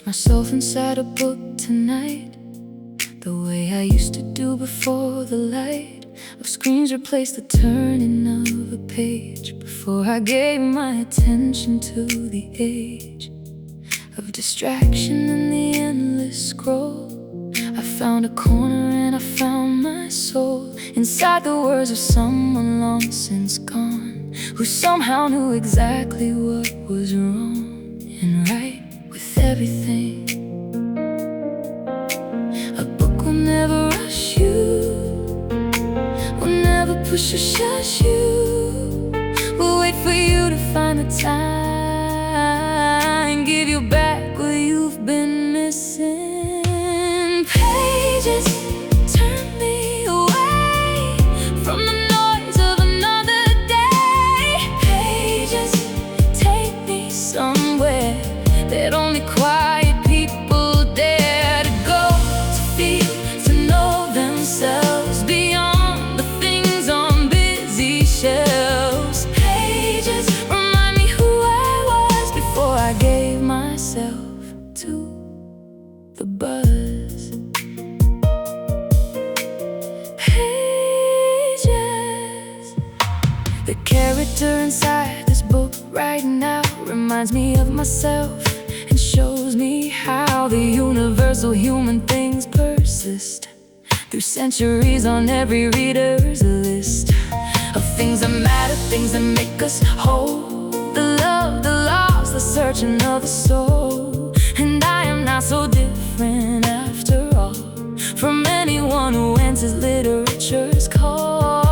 myself inside a book tonight, the way I used to do before the light of screens replaced the turning of a page. Before I gave my attention to the age of distraction and the endless scroll, I found a corner and I found my soul inside the words of someone long since gone, who somehow knew exactly what was wrong and right with everything. A book will never rush you, will never push or shush you, will wait for you to find the time, give you back what you've been missing. Pages turn me away from the noise of another day. Pages take me somewhere that only quiet people dare to go, to feel, to know themselves beyond the things on busy shelves. Pages remind me who I was before I gave myself to the buzz. Pages. The character inside this book right now reminds me of myself and shows me how the universal human things persist through centuries on every reader's list of things that matter, things that make us whole, the love, the loss, the searching of the soul. And I am not so different after all from anyone who enters literature's call.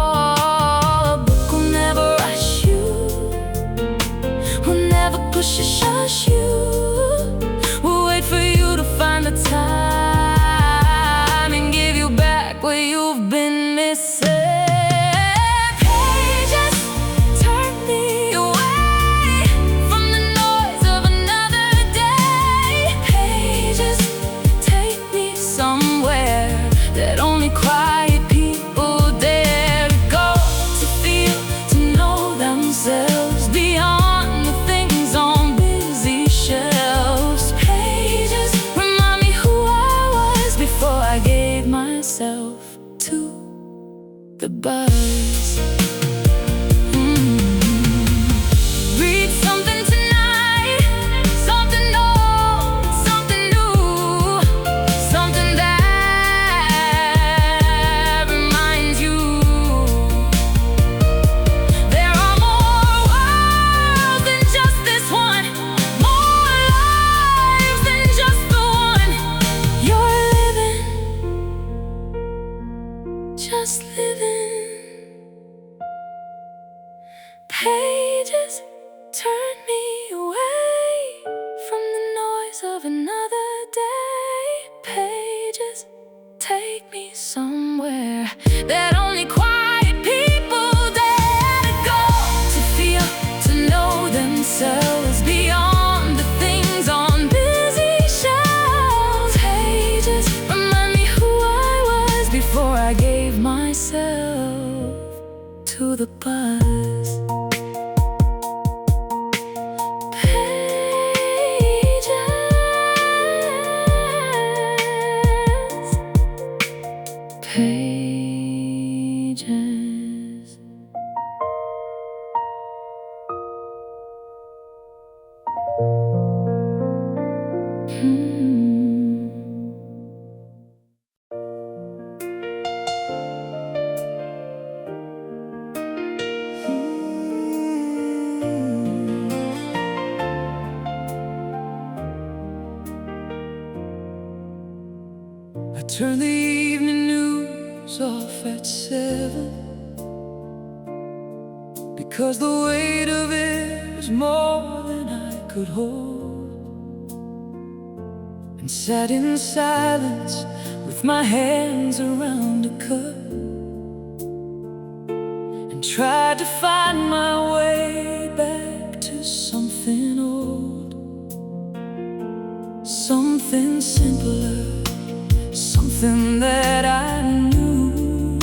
A book will never rush you, will never push or shush you, will wait for you to find the time and give you back what you've been missing. Pages turn me away from the noise of another day. Pages take me somewhere that only quiet people dare to go, to feel, to know themselves beyond the things on busy shelves. Pages remind me who I was before I gave myself to the buzz. Read something tonight, something old, something new, something that reminds you there are more worlds than just this one, more lives than just the one you're living, just living. Pages turn me away from the noise of another day. Pages take me somewhere that only quiet people dare to go, to feel, to know themselves beyond the things on busy shelves. Pages remind me who I was before I gave myself to the buzz. Pages. I turn the evening news off at 7 because the weight of it was more than I could hold, and sat in silence with my hands around a cup and tried to find my way back to something old, something simpler, something that I knew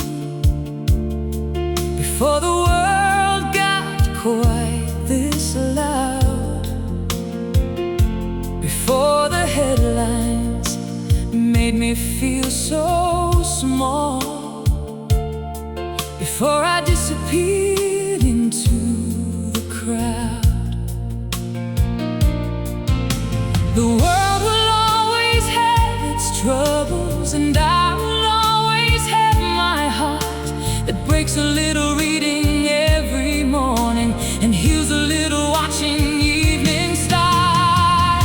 before the world got quite this loud, before the headlines me feel so small before I disappeared into the crowd. The world will always have its troubles, and I will always have my heart that breaks a little reading every morning and heals a little watching evening stars.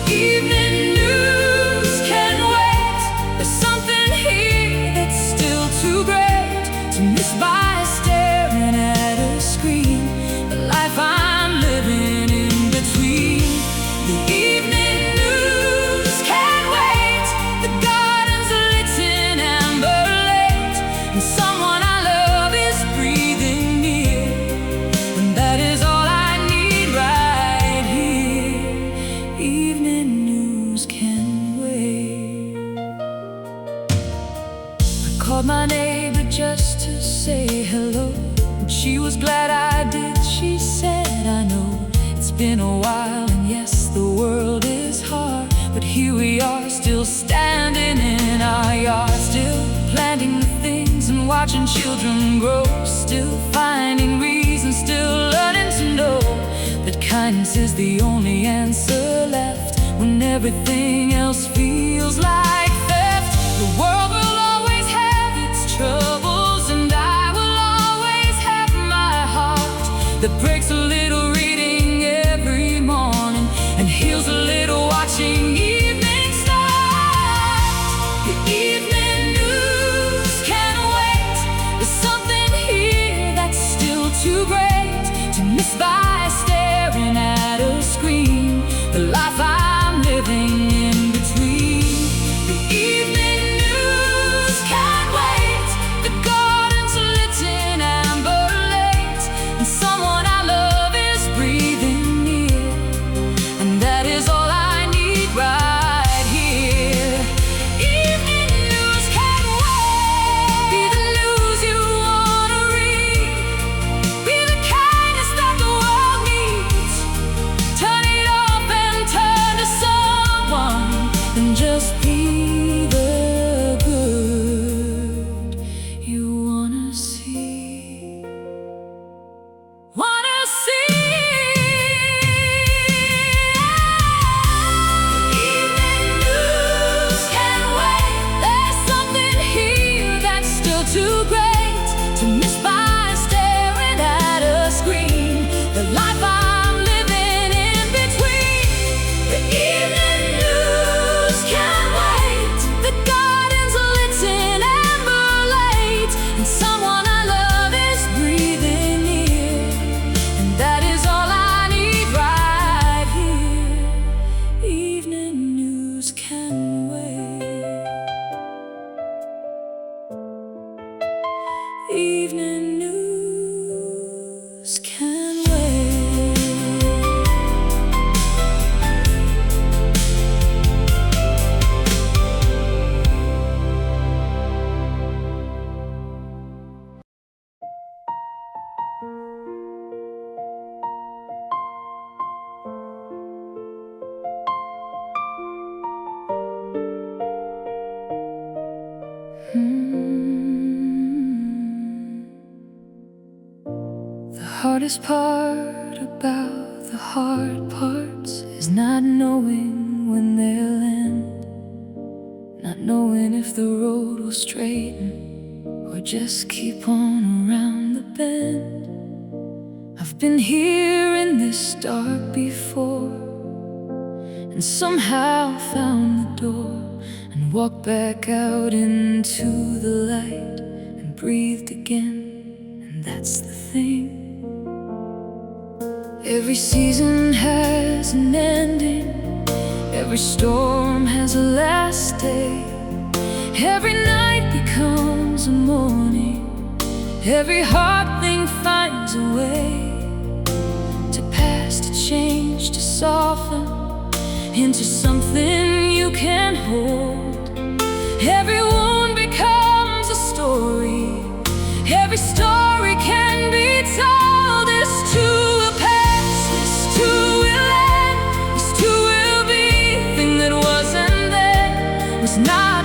The evening news can wait. There's something here that's still too great to miss by staring at a screen. The life I'm living in between. The evening news can wait. The garden's lit in amber light, and someone I love is breathing near, and that is all I need right here. Evening news can wait. I called my neighbor just to say hello, and she was glad I did. She said, I know it's been a while, and yes, the world is hard, but here we are, still standing in our yard, still planting the things and watching children grow, still finding reasons, still learning to know that kindness is the only answer left when everything else feels like theft. The world will always have its troubles, and I will always have my heart that breaks a little reading every morning and heals a little watching evening stars. The evening news can wait. There's something here that's still too great to miss by staring at a screen. The life I'm living in between. The evening news can wait. The garden's lit in amber light, and someone I love is breathing near, and that is all I need right here. Evening news can wait. Be the news you wanna read. Be the kindness that the world needs. Turn it off and turn to someone, and just be the good you wanna see. Wanna see. Evening news can wait. There's something here that's still too great to miss by staring at a screen. The life I'm living in between. The evening news can wait. The garden's lit in amber light, and someone I love is breathing near, and that is all I need right here. Evening news can wait. Evening news can wait. The hardest part about the hard parts is not knowing when they'll end, not knowing if the road will straighten or just keep on around the bend. I've been here in this dark before, and somehow found the door and walked back out into the light and breathed again, and that's the thing. Every season has an ending, every storm has a last day, every night becomes a morning, every hard thing finds a way to pass, to change, to soften into something you can hold. Every wound becomes a story, every story can be told. This too will pass, this too will end, this too will be. The thing that wasn't then was not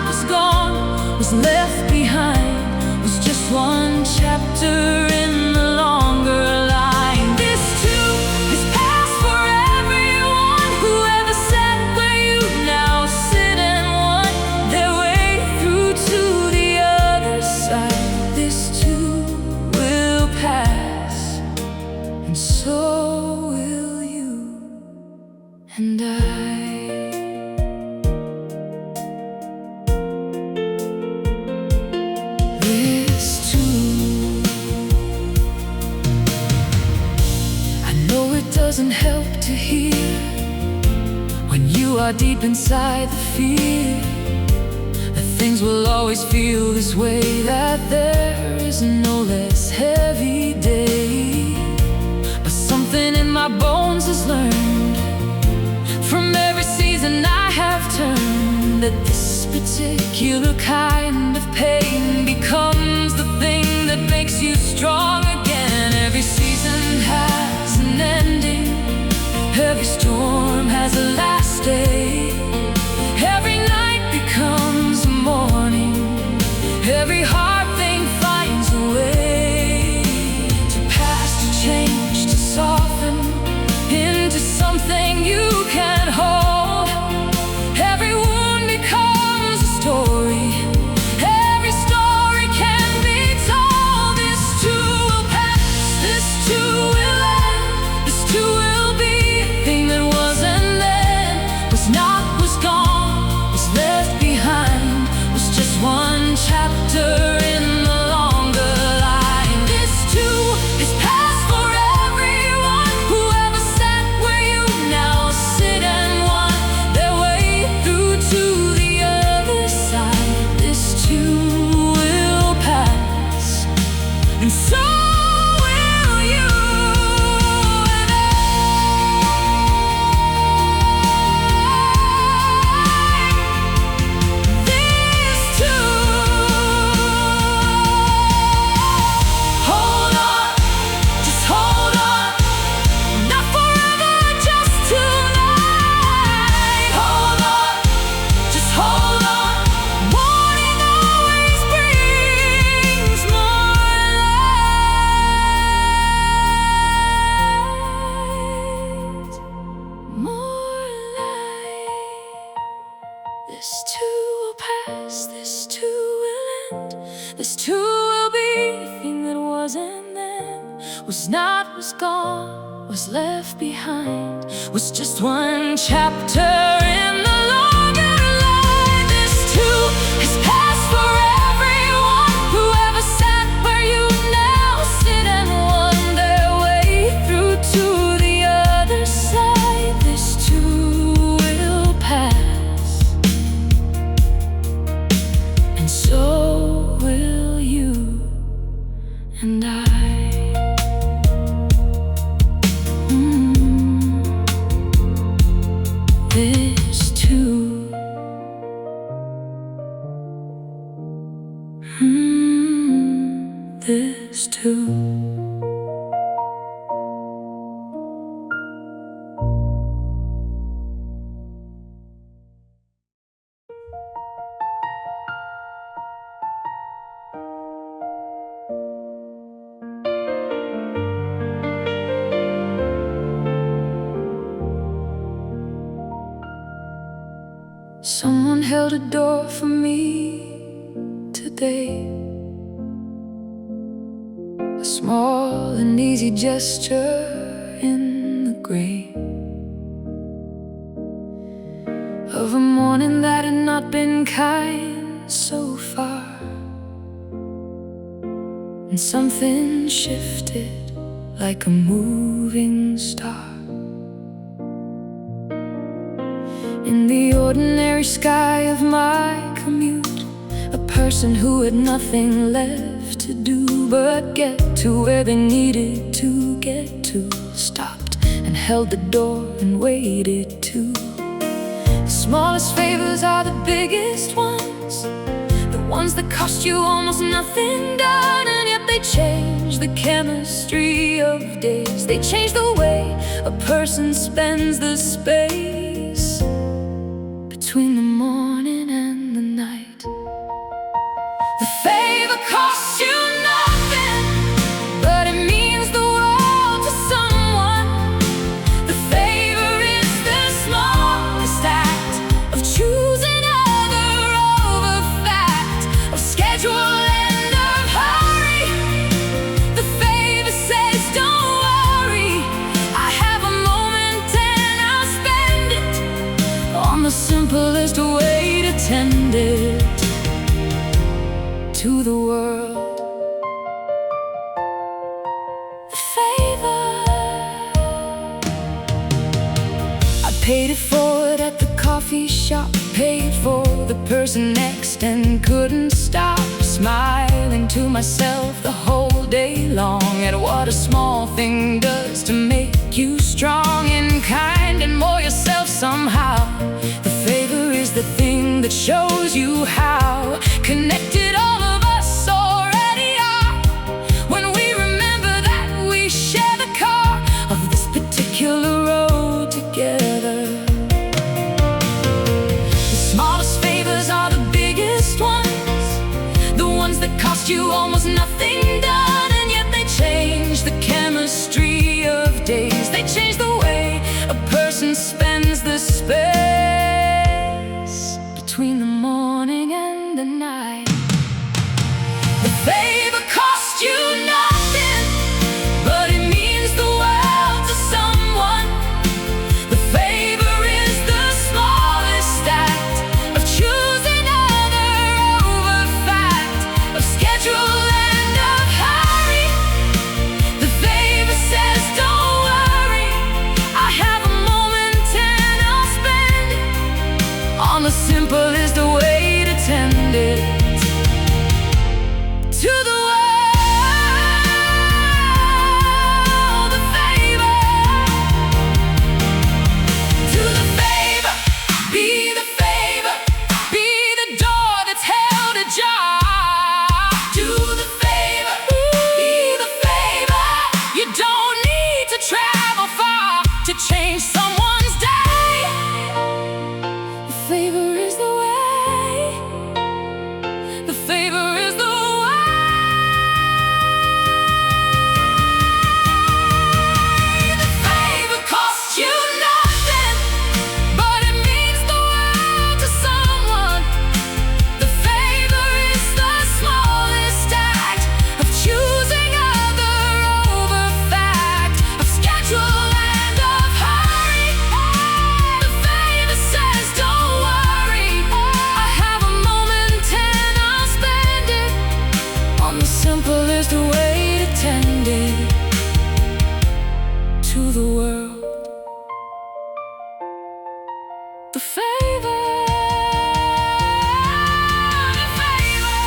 was left behind was just one chapter in the longer line. This too is past for everyone who ever sat where you now sit and won their way through to the other side. This too will pass, and so will you and I. This too, I know it doesn't help to hear when you are deep inside the fear that things will always feel this way, that there is no less heavy day. But something in my bones has learned from every season I have turned that this particular kind of pain becomes the thing that makes you strong again. Every season has an ending, every storm has a last day, every night becomes a morning, every hard thing finds a way to pass, to change, to soften into something you can hold. Every wound becomes a story, every story can be told. This too will pass, this too will end, this too will be a thing that wasn't then, was not, was gone, was left behind, was just one chapter in the longer line. This too is past for everyone who ever sat where you now sit and won their way through to the other side. This too will pass, and so will you and I. This too. Hold on, just hold on, not forever, just tonight. Hold on, just hold on, morning always brings more light, more light. This too will pass, this too will end, this too will be a thing that wasn't then, was not, was gone, was left behind, was just one chapter in the longer line. This too is past for everyone who ever sat where you now sit and won their way through to the other side. This too will pass, and so will you and I. This too, this too. Someone held a door for me today, a small and easy gesture in the gray of a morning that had not been kind so far. And something shifted like a moving star. In the ordinary sky of my commute, a person who had nothing left to do but get to where they needed to get to stopped and held the door and waited too. The smallest favors are the biggest ones, the ones that cost you almost nothing done, and yet they change the chemistry of days. They change the way a person spends the space between the morning and the night. choosing other over fact, of schedule and of hurry. The favor says don't worry, I have a moment and I'll spend it on the simplest way to tend it to the world. The favor, I paid it forward at the coffee shop, paid for the person next and couldn't stop smiling to myself the whole day long at what a small thing does to make you strong and kind and more yourself somehow. The favor is the thing that shows you how connected all of us already are when we remember that we share the car of this particular road together. The smallest favors are the biggest ones, the ones that cost you almost nothing done, and yet they change the chemistry of days. They change the way a person spends the space between the morning and the night. The favor costs you nothing, but it means the world to someone. The favor is the smallest act of choosing other over fact, of schedule and of hurry. The favor says don't worry, I have a moment and I'll spend it on the simplest way to tend it to the world. The favor, to the favor, be the favor, be the door that's held ajar. Do the favor, be the favor, you don't need to travel far to change someone's day. The favor is the way, the favor is the way. The favor costs you nothing, but it means the world to someone. The favor is the smallest act of choosing other over fact, of schedule and of hurry. The favor says don't worry, I have a moment and I'll spend it on the simplest way to tend it to the world. The favor, the favor,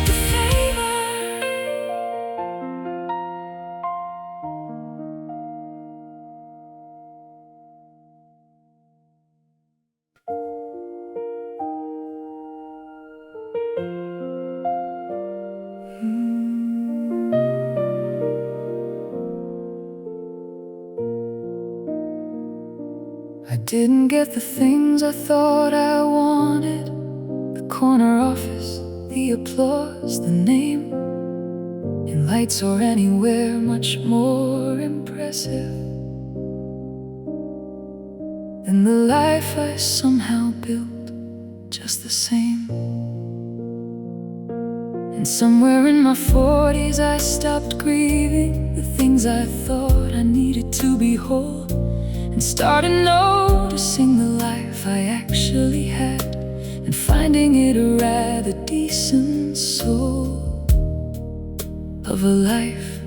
the favor. I didn't get the things I thought I wanted, the corner office, the applause, the name, in lights or anywhere much more impressive than the life I somehow built just the same. And somewhere in my 40s I stopped grieving the things I thought I needed to be whole, and started noticing the life I actually had, and finding it a rather decent soul of a life,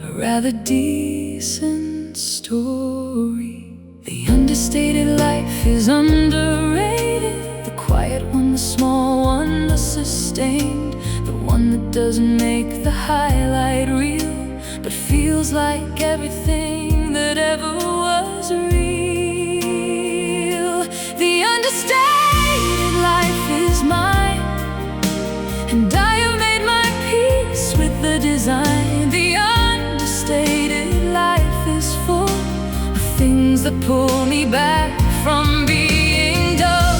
a rather decent story. The understated life is underrated, the quiet one, the small one, the sustained, the one that doesn't make the highlight reel, but feels like everything that ever was real. The understated life is mine, and I have made my peace with the design. The understated life is full of things that pull me back from being dull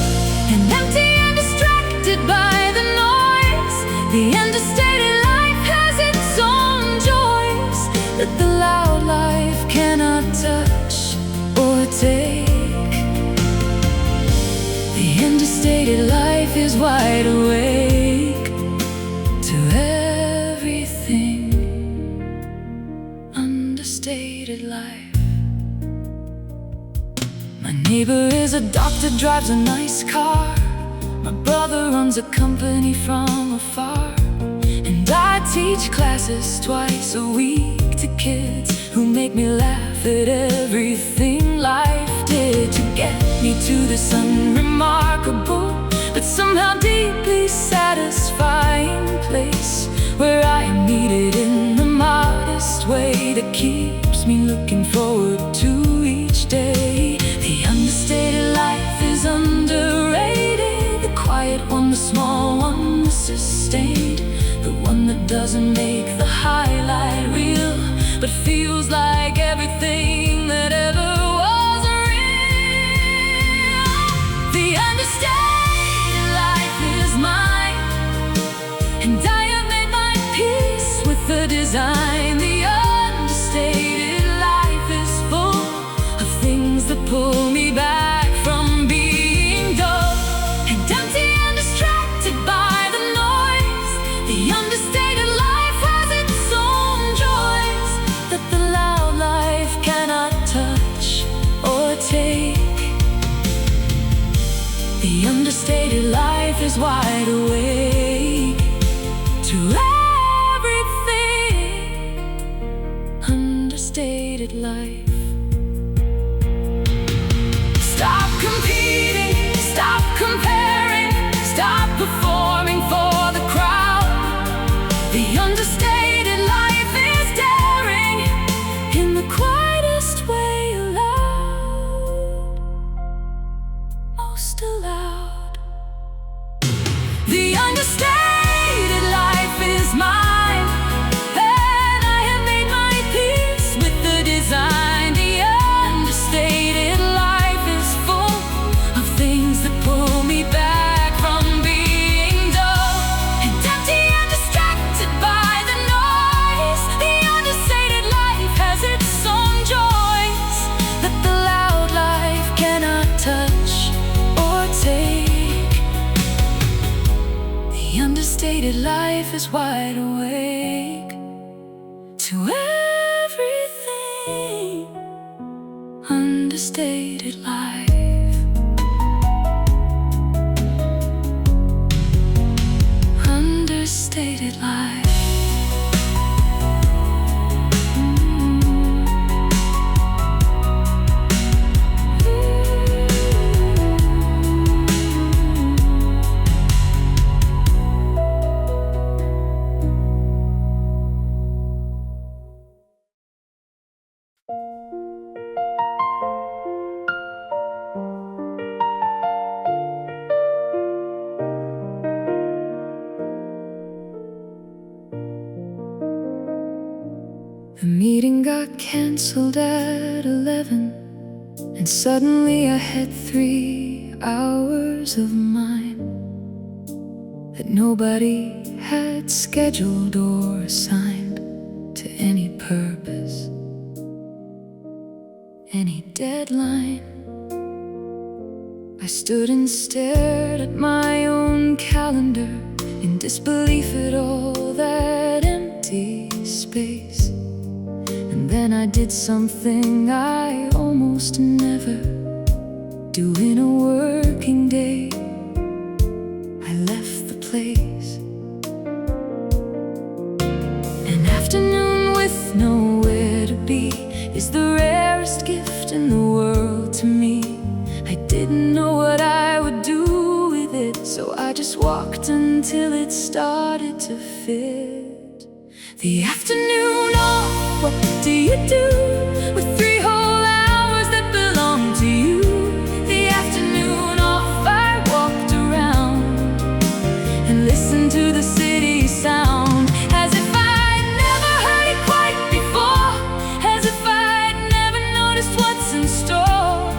and empty and distracted by the noise. The understated life has its own joys that the loud life can't My neighbor is a doctor, drives a nice car. My brother runs a company from afar. And I teach classes twice a week to kids who make me laugh at everything life did to get me to this unremarkable but somehow deeply satisfying place where I am needed in the modest way that keeps me looking forward to each day. The understated life is underrated, the quiet one, the small one, the sustained, the one that doesn't make the highlight reel but feels like everything that ever was real. The understated life is mine, and I have made my peace with the design. The understated life is full of things that pull me back from being dull and empty and distracted by the noise. The understated life has its own joys that the loud life cannot touch or take. The understated life is wide awake to everything. Understated life. Stop competing, stop comparing, stop performing for the crowd. The understated life is daring in the quietest way aloud, most aloud. The understated life is mine, and I have made my peace with the design. The understated life is full of things that pull me back from being dull and empty and distracted by the noise. The understated life has its own joys that the loud life cannot touch or take. The understated life is wide awake to everything. Understated life. Understated life. The meeting got cancelled at 11, and suddenly I had 3 hours of mine that nobody had scheduled or assigned to any purpose, any deadline. I stood and stared at my own calendar in disbelief at all that empty space. And then I did something I almost never do in a working day. I left the place. An afternoon with nowhere to be is the rarest gift in the world to me. I didn't know what I would do with it, so I just walked until it started to fit. The afternoon off, what do you do with 3 whole hours that belong to you? The afternoon off, I walked around and listened to the city sound, as if I'd never heard it quite before, as if I'd never noticed what's in store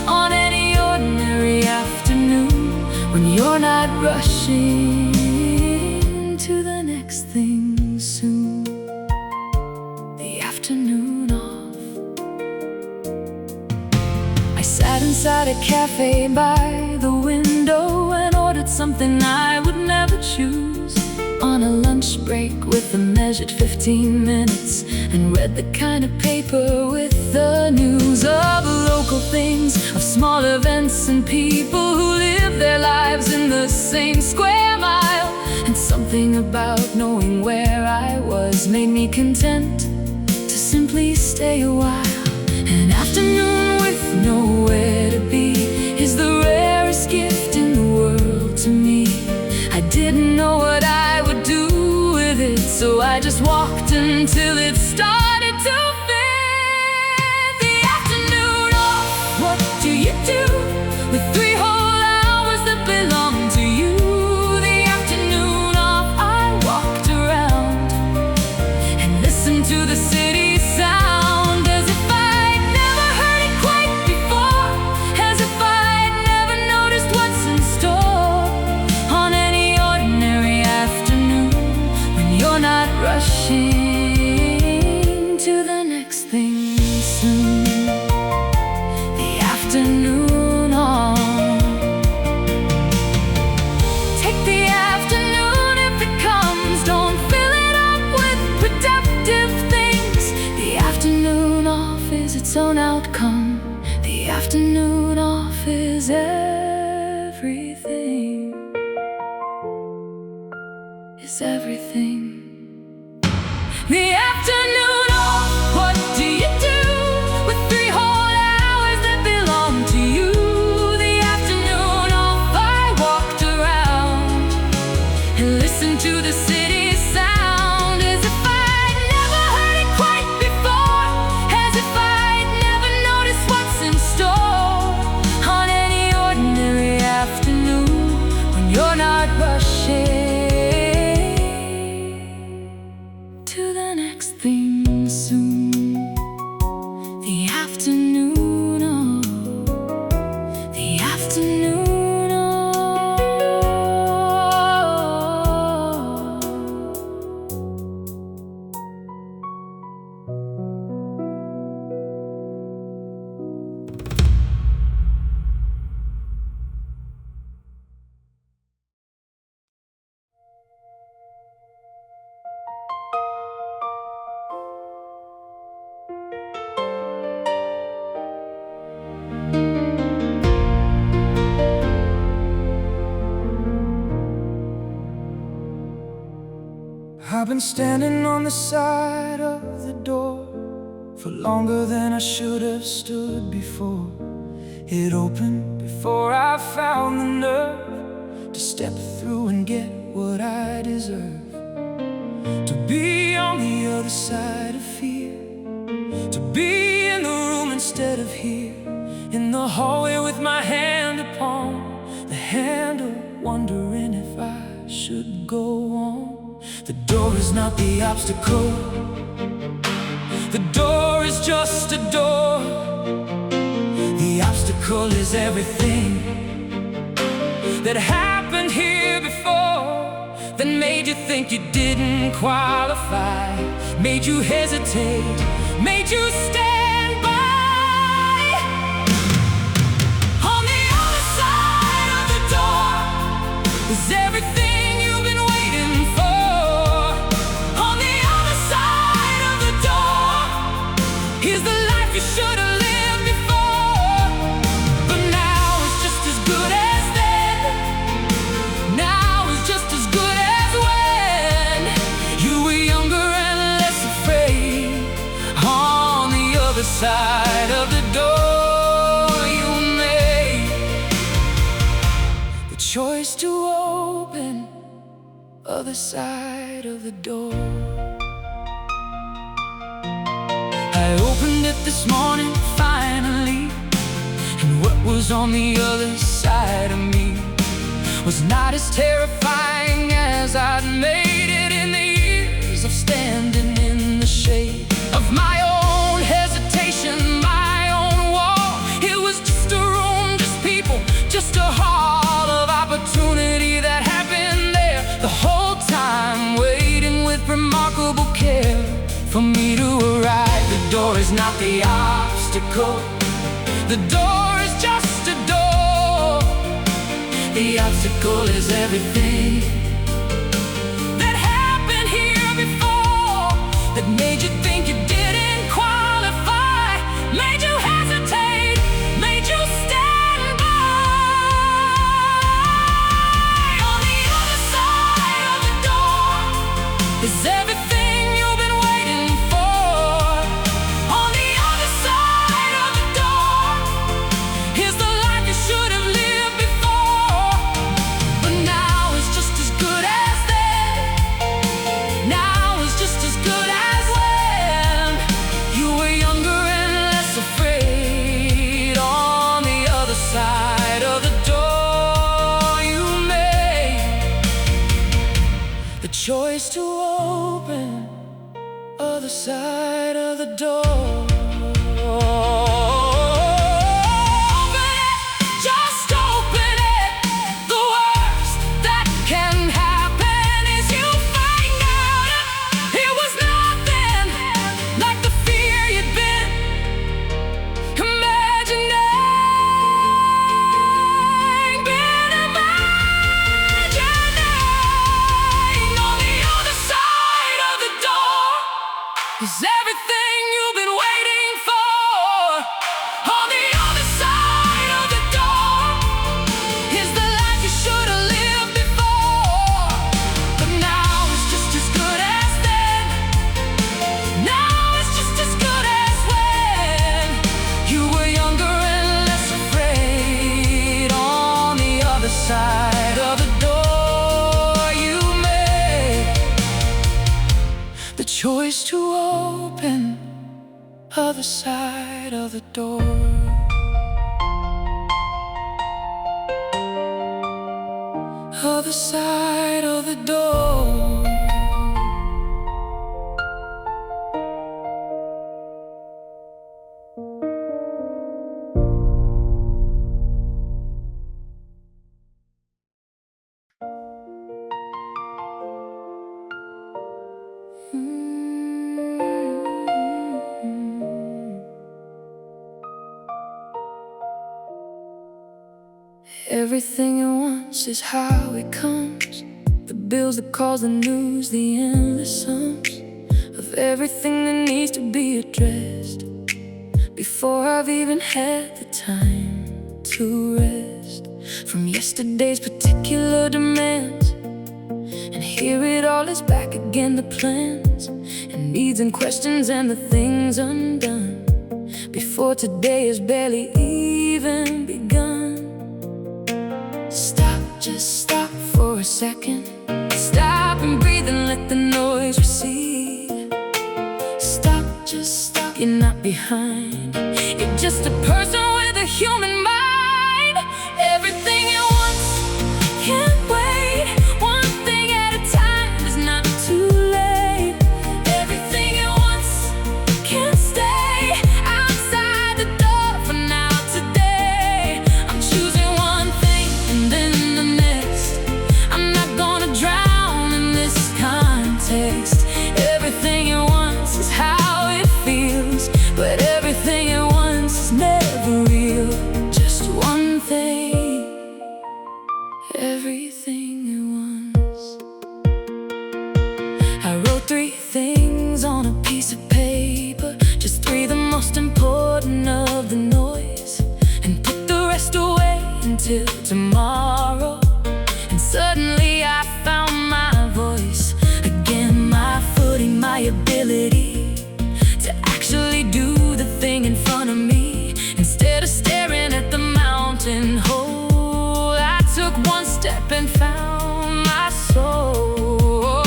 on any ordinary afternoon when you're not rushing to the next thing soon. Afternoon off. I sat inside a cafe by the window and ordered something I would never choose on a lunch break with a measured 15 minutes, and read the kind of paper with the news of local things, of people who live their lives in the same square mile. And something about knowing where I was made me content to simply stay a while. An afternoon with nowhere to be is the rarest gift in the world to me. I didn't know what I would do with it, so I just walked until it started to fit. The afternoon off, what do you do with 3 whole hours that belong to you? The afternoon off, I walked around and listened to the city sound, as if I'd never heard it quite before, as if I'd never noticed what's in store on any ordinary afternoon when you're not rushing to the next thing soon. The afternoon on. Take the afternoon if it comes, don't fill it up with productive things. The afternoon off is its own outcome. The afternoon off is everything. Is everything. The afternoon off, what do you do with 3 whole hours that belong to you? The afternoon off, I walked around and listened to the city sound, as if I'd never heard it quite before, as if I'd never noticed what's in store on any ordinary afternoon when you're not rushing to the next thing soon. The afternoon on. The afternoon on. I've been standing on the side of the door for longer than I should have stood before. It opened before I found the nerve to step through and get what I deserve. To be on the other side of fear, to be in the room instead of here, in the hallway with my hand upon the handle, wondering if I should go on. The door is not the obstacle, the door is just a door. The obstacle is everything that happened here before, that made you think you didn't qualify, made you hesitate, made you stand by. On the other side of the door is everything you've been waiting for. On the other side of the door is the life you should have lived before. But now it's just as good as then. Now it's just as good as when you were younger and less afraid. On the other side of the door you made the choice to open. Other side of the door. I opened it this morning, finally, and what was on the other side of me was not as terrifying as I'd made it in the years of standing in the shade of my own hesitation, my own wall. It was just a room, just people, just a hall of opportunity that had been there the whole time, waiting with remarkable care for me to arrive. The door is not the obstacle, the door is just a door. The obstacle is everything that happened here before, that made you think you didn't qualify, made you hesitate, made you stand by. side of the door. Is everything you've been waiting for. On the other side of the door is the life you should have lived before. But now it's just as good as then. Now it's just as good as when you were younger and less afraid. On the other side of the door you made the choice to open other side of the door. Other side of the door. Everything at once is how it comes. The bills, the calls, the news, the endless sums of everything that needs to be addressed before I've even had the time to rest from yesterday's particular demands. And here it all is back again, the plans and needs and questions and the things undone before today has barely even begun. Stop, just stop for a second. Stop and breathe and let the noise recede. Stop, just stop, you're not behind. You're just a person with a human mind. Everything at once can't wait. One thing at a time is not too late. Everything at once can't stay outside the door for now today. I'm choosing one thing and then the next. I'm not gonna drown in this context. Everything at once is how it feels, but everything at once is never real. Just one thing, everything at once. I wrote 3 things on a piece of paper, just 3, the most important of the noise, and put the rest away until tomorrow. And suddenly I found my voice again, my footing, my ability to actually do the thing in front of me. Instead of staring at the mountain hole, I took one step and found my soul.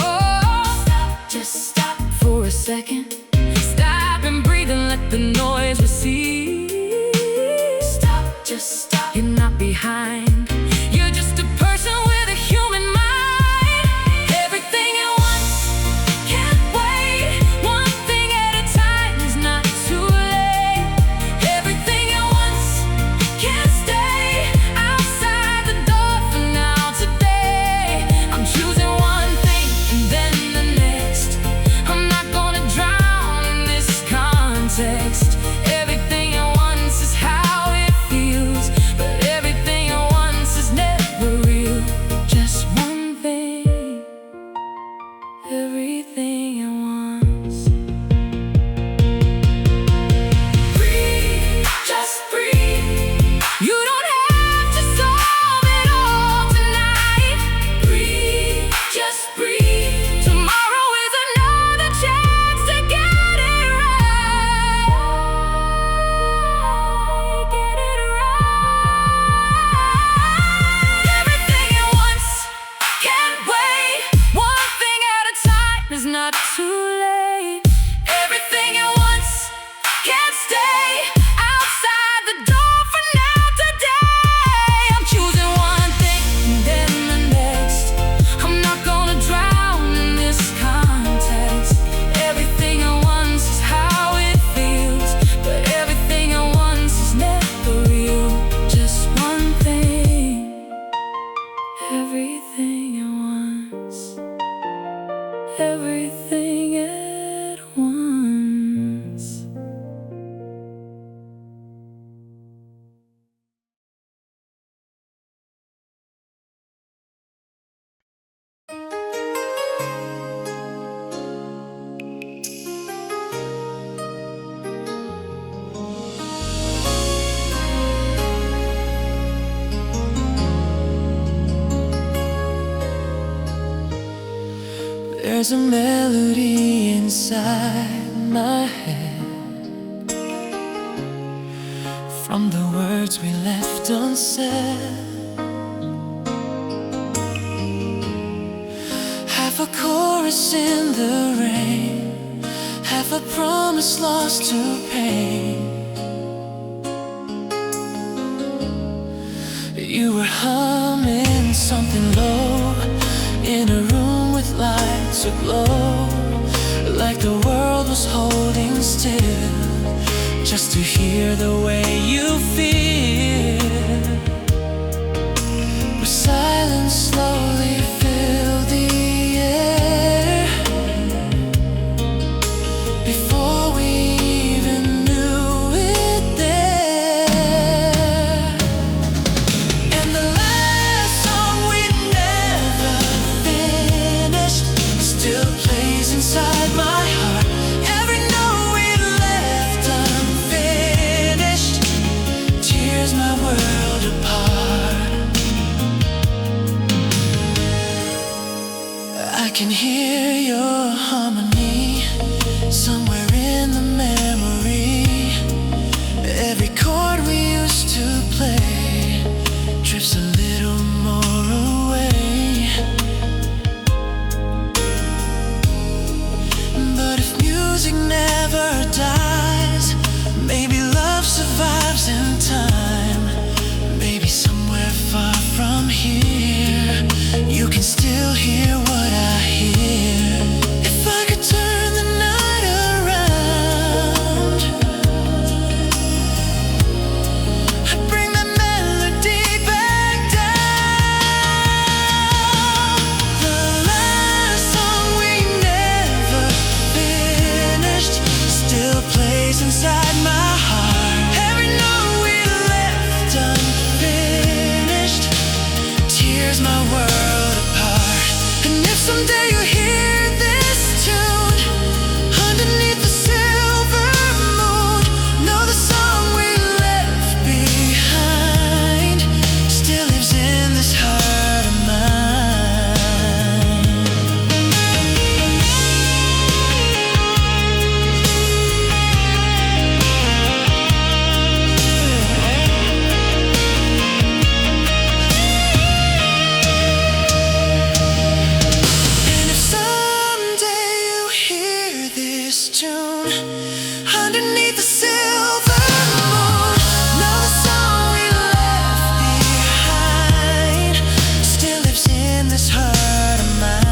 Stop, just stop for a second. Stop and breathe and let the noise recede. Stop, just stop, you're not behind. There's a melody inside my head from the words we left unsaid. Half a chorus in the rain, half a promise lost to pain. You were humming something low in a room with lights aglow, like the world was holding still just to hear the way you feel. Where silence slowly filled the air before we even knew it there. And the last song we never finished still plays inside my heart. Every note we left unfinished tears my world apart. I can hear your harmony somewhere in the memory. Every chord we used to play drifts a little more away. But if music never dies, maybe love survives in time. Maybe somewhere far from here you can still hear what I hear. If I could turn the night around, I'd bring that melody back down. The last song we never finished still plays inside my heart. Every note we left unfinished tears my world apart. And if someday you hear this tune underneath the silver moon, know the song we left behind still lives in this heart of mine. And if someday you hear this tune underneath the silver moon, know the song we left behind still lives in this heart of mine.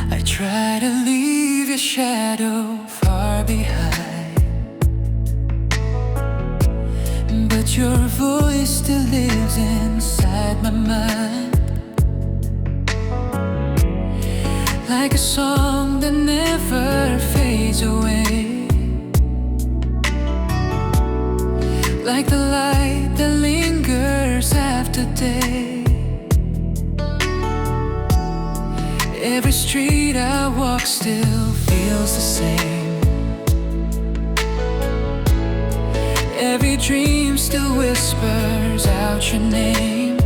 I try to leave your shadow far behind, but your voice still lives inside my mind, like a song that never fades away, like the light that lingers after day. Every street I walk still feels the same. Every dream still whispers out your name,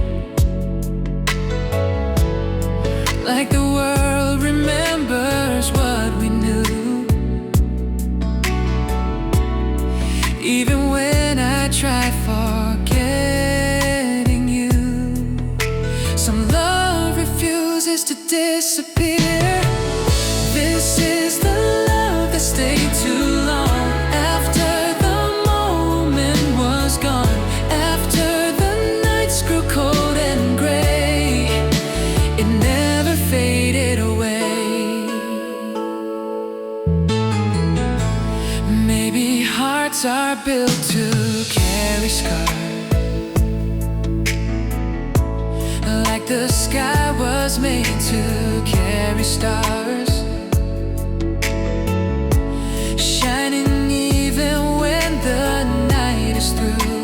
like the world remembers what we knew. Even when I try forgetting you, some love refuses to disappear. This is the love that stayed too long after the moment was gone, after the nights grew cold and gray. It never faded away. Maybe hearts are built to carry scars, like the sky was made to carry stars, shining even when the night is through.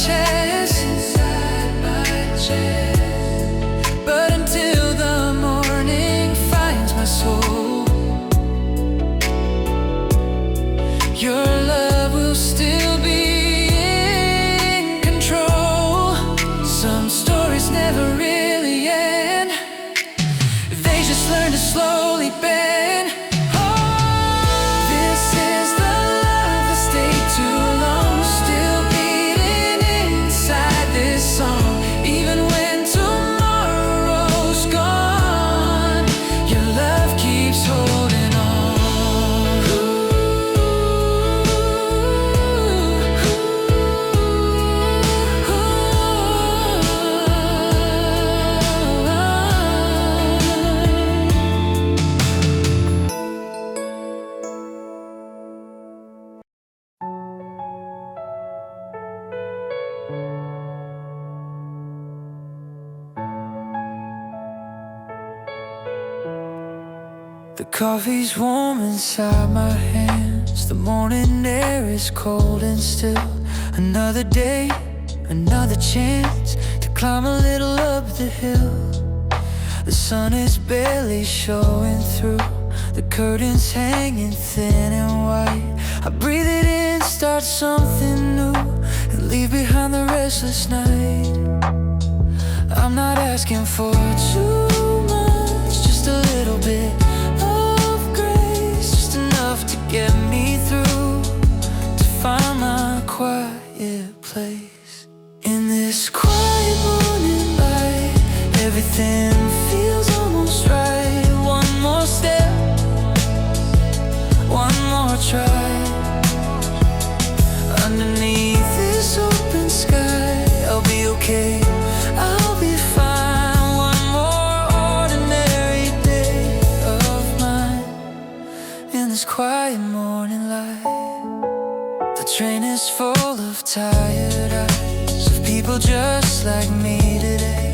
chest, but until the morning finds my soul, your love will still be in control. Some stories never really end, they just learn to slowly bend. This is the love that stayed too long, still beating inside this song. Even when tomorrow's gone, your love keeps holding on. The coffee's warm inside my hands, the morning air is cold and still. Another day, another chance to climb a little up the hill. The sun is barely showing through, the curtains hanging thin and white. I breathe it in, start something new, and leave behind the restless night. I'm not asking for too much, just a little bit of grace, just enough to get me through, to find my quiet place. In this quiet morning light, everything feels almost right. One more step, one more try. Underneath this open sky, I'll be okay, I'll be fine. One more ordinary day of mine. In this quiet morning light, the train is full of tired eyes, of people just like me today.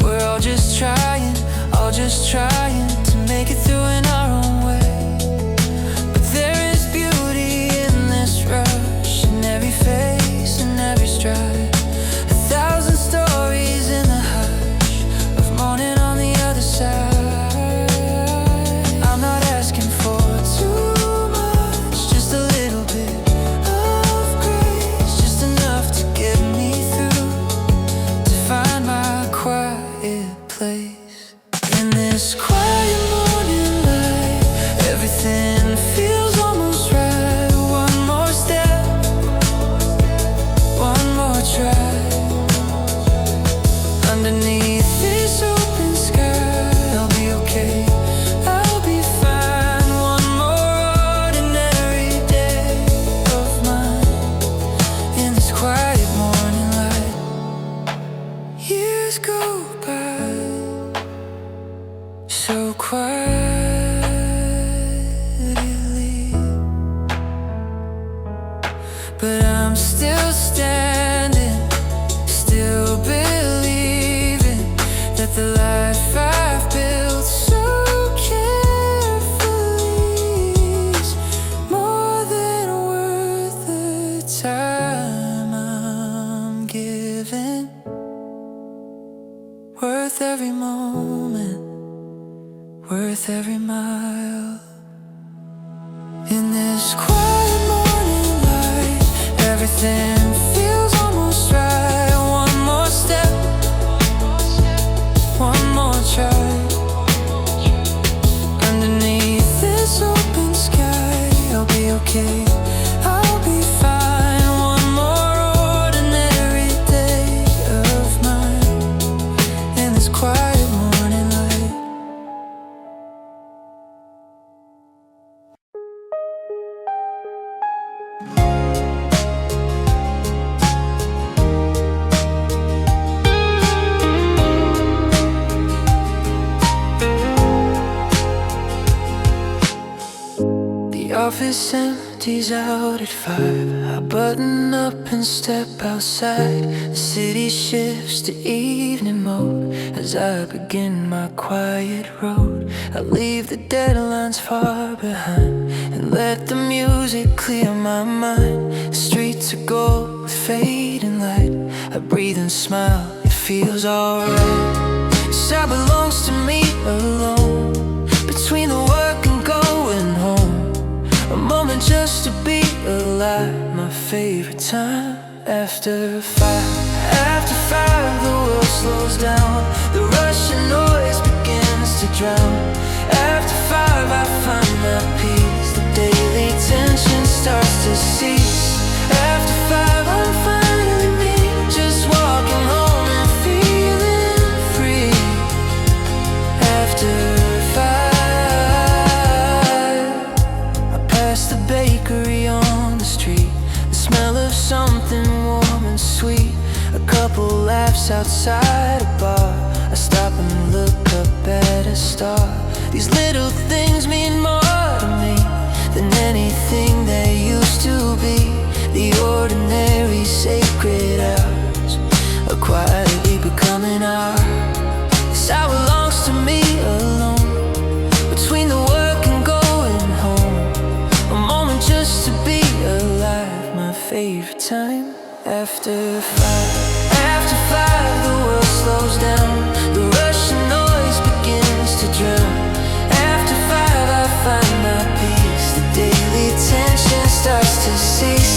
We're all just trying to make it through in our own way. But there is beauty in this rush, in every face, in every stride. 1,000 stories in the hush of morning on the other side. I'm not asking for too much, just a little bit of grace, just enough to get me through, to find my quiet place. In this quiet morning light, everything feels almost right. One more step, one more try. Underneath this open sky, I'll be okay, I'll be fine. One more ordinary day of mine. In this quiet morning light, years go by so quietly, but I'm still standing, still believing that the life I've built so carefully is more than worth the time I'm giving, worth every moment, worth every mile. In this quiet morning light, everything feels almost right. One more step, one more try. Underneath this open sky, I'll be okay, I'll be fine. One more ordinary day of mine. In this quiet morning light. The office empty, empties out at 5. I button up and step outside. The city shifts to evening mode as I begin my quiet road. I leave the deadlines far behind and let the music clear my mind. The streets are gold with fading light. I breathe and smile, it feels alright. Sad belongs to me alone, between the work and going home. A moment just to be alive, my favorite time. After 5, after 5, the world slows down. The rushing noise begins to drown. After 5, I find my peace. The daily tension starts to cease. After 5, I'm finally me, just walking home and feeling free. After 5, I pass the bakery on the street. The smell of something warm and sweet. A couple laughs outside a bar. I stop and look up at a star. These little things mean more to me than anything they used to be. The ordinary sacred hours are quietly becoming ours. This hour belongs to me alone, between the work and going home. A moment just to be alive, my favorite time. After 5, after 5, the world slows down. The rushing noise begins to drown. After 5, I find my peace. The daily tension starts to cease.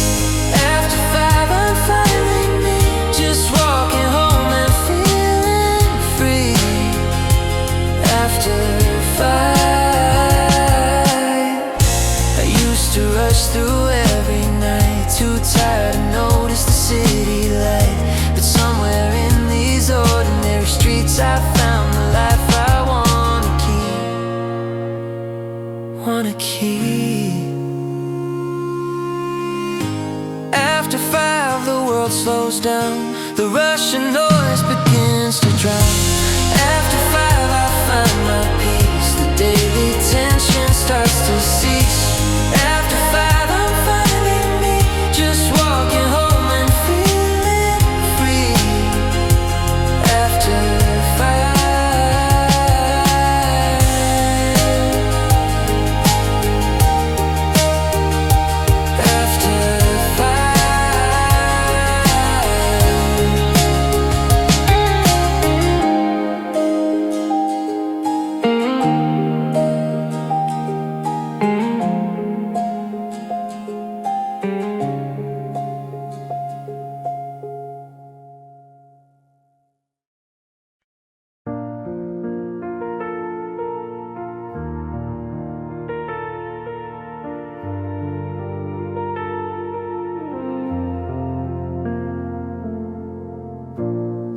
After 5, I'm finally me, just walking home and feeling free. After 5, I used to rush through every night, too tired to notice the city light. But somewhere in these ordinary streets I found the life I wanna keep. After 5, the world slows down. The rushing noise begins to drown. After 5, I find my peace. The daily tension starts to cease. After 5, I'm finally me, just walking home and feeling free. After 5, after 5.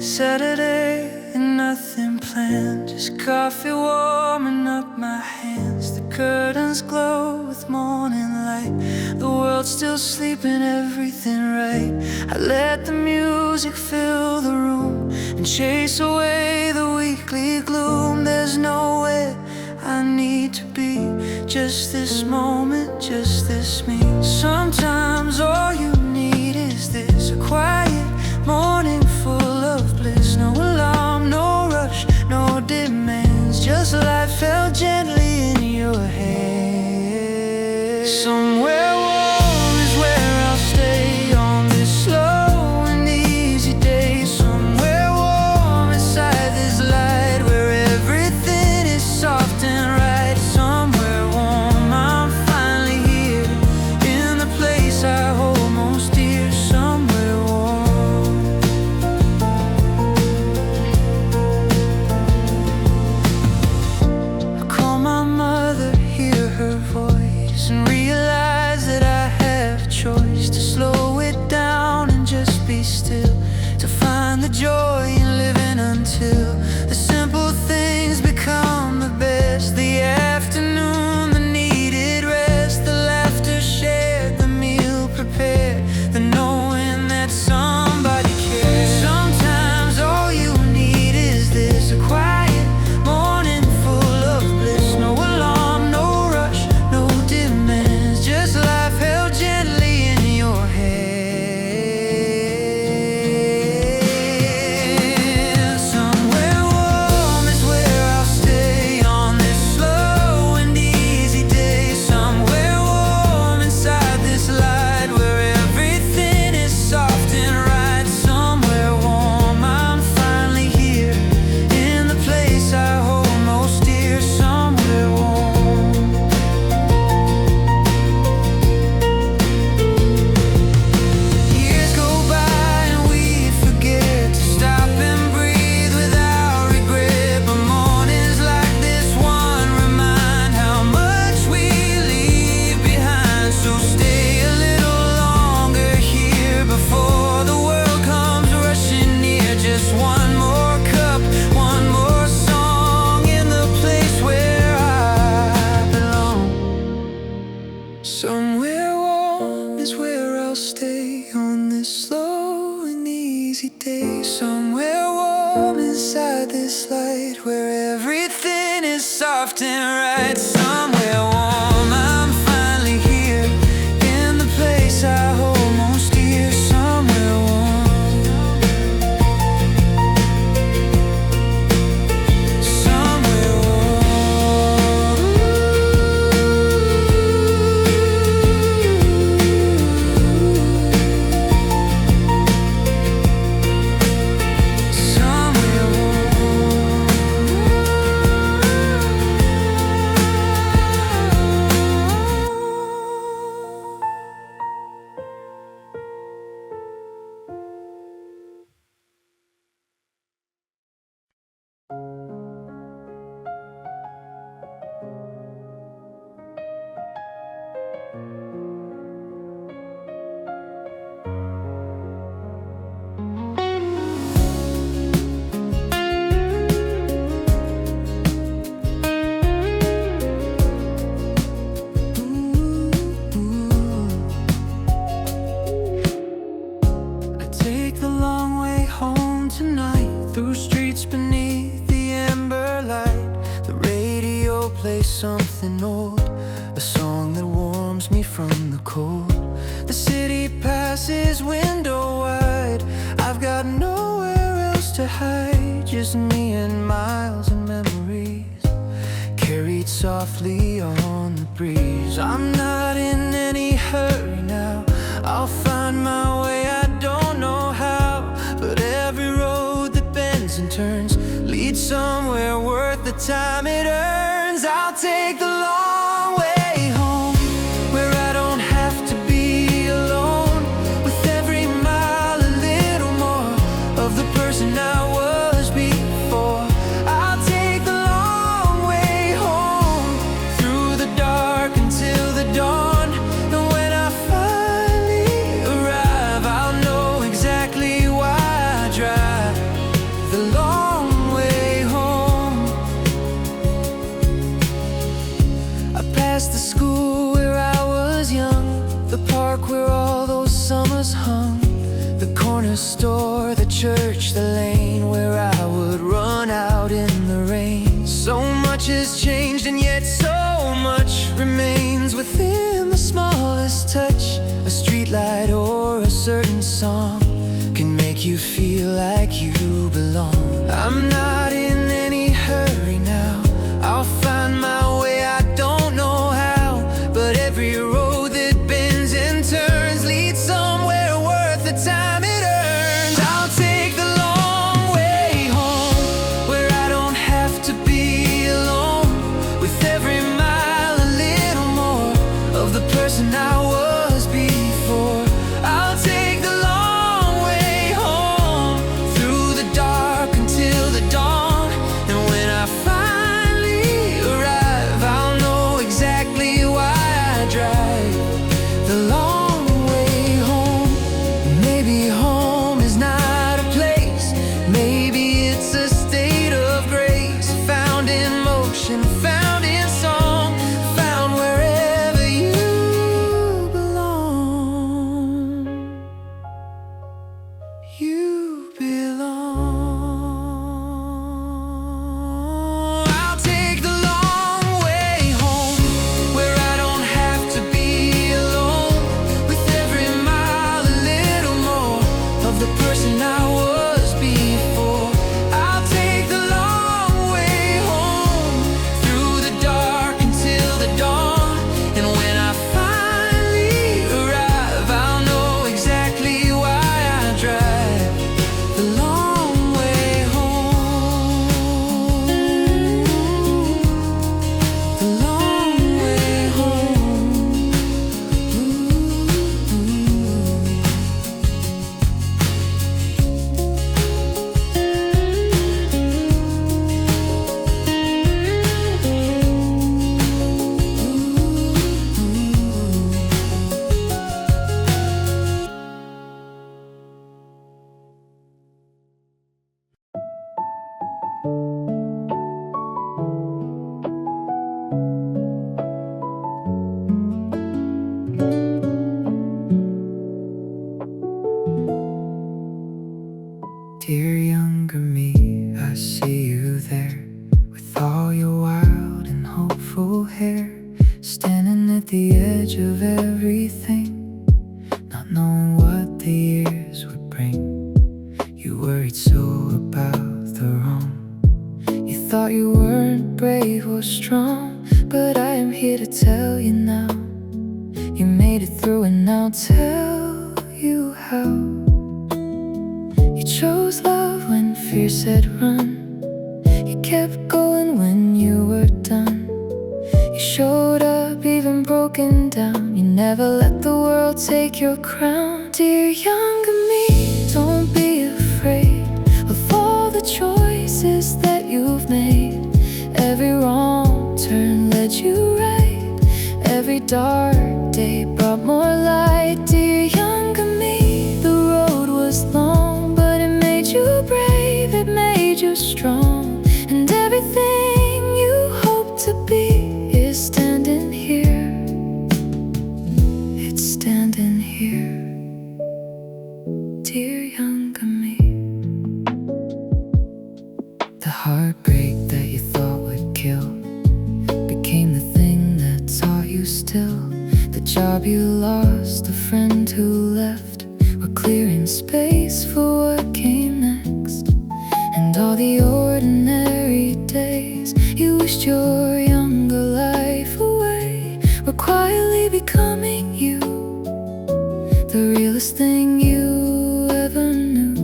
Saturday and nothing planned, just coffee warming up my hands. The curtains glow with morning light. The world's still sleeping, everything right. I let the music fill the room and chase away the weekly gloom. There's nowhere I need to be, just this moment, just this me. Sometimes all you need is this, a quiet morning full of bliss. No alarm, no rush, no demands, just life fell gently in your hand. Somewhere warm is where I'll stay on this slow and easy day. Somewhere warm inside this light where everything is soft and right. Somewhere warm, I'm finally here in the place I hold most dear. Somewhere warm. I call my mother, hear her voice, and realize that I have a choice to slow it down and just be still, to find the joy in living until the simple things become the best. The afternoon, the needed rest, the laughter shared, the meal prepared, the knowing that somebody cares. Sometimes all you need is this, a quiet morning full of bliss. No alarm, no rush, no demands, just life held just one more cup, one more song in the place where I belong. Somewhere warm is where I'll stay on this slow and easy day. Somewhere warm inside this light where everything is soft and right. Somewhere warm, I'm finally here in the place I hold most dear. Somewhere warm, somewhere warm. Somewhere I take the long way home tonight, through streets beneath the amber light. The radio plays something old, a song that warms me from the cold. The city passes window wide, I've got nowhere else to hide. Just me and miles and memories, carried softly on the breeze. I'm not in any hurry now, I'll find my way, I don't know how. But every road that bends and turns leads somewhere worth the time it earns. I'll take the long way home, where I don't have to be alone. With every mile a little more of the person I was before. I'll take the long way home, through the dark until the dawn. And when I finally arrive, I'll know exactly why I drive the long way home. I passed the school where I was young, the park where all those summers hung, the corner store, the church, the lane where I would run out in the rain. So much has changed and yet so much remains within the smallest touch. A streetlight or a certain song can make you feel like you belong. I'm not in any hurry now, I'll find my way, I don't know how. But every road that bends and turns leads somewhere worth the time it earns. I'll take the long way home, where I don't have to be alone. With every mile a little more of the person I was before. I'll take the long way home, through the dark until the dawn. And when I finally arrive, I'll know exactly why I drive the long way home. Maybe home is not a place, maybe it's a state of grace. Found in motion, found in song, found wherever you belong. You belong. I'll take the long way home, where I don't have to be alone. With every mile a little more of the person I was before. I'll take the long way home, through the dark until the dawn. And when I finally arrive, I'll know exactly why I drive the long way home. The long way home. Ooh. Dear younger me, I see you there, with all your wild and hopeful hair, standing at the edge of everything, not knowing what the years would bring. You worried so about the wrong. You thought you weren't brave or strong, but I am here to tell you now, you made it through and I'll tell you how. You chose love when fear said run. You kept going when you were done. You showed up even broken down. You never let the world take your crown. Dear younger me, don't be afraid of all the choices that you've made. Every wrong turn led you right. Every dark day brought more light. Dear younger me, the road was long, but it made you brave, it made you strong. And everything you hope to be is standing here. It's standing here. Dear younger me. The heartbreak that you thought would kill became the thing that taught you still. The job you lost, the friend who left, were clearing space for what came next. And all the ordinary days you wished your younger life away were quietly becoming you, the realest thing you ever knew.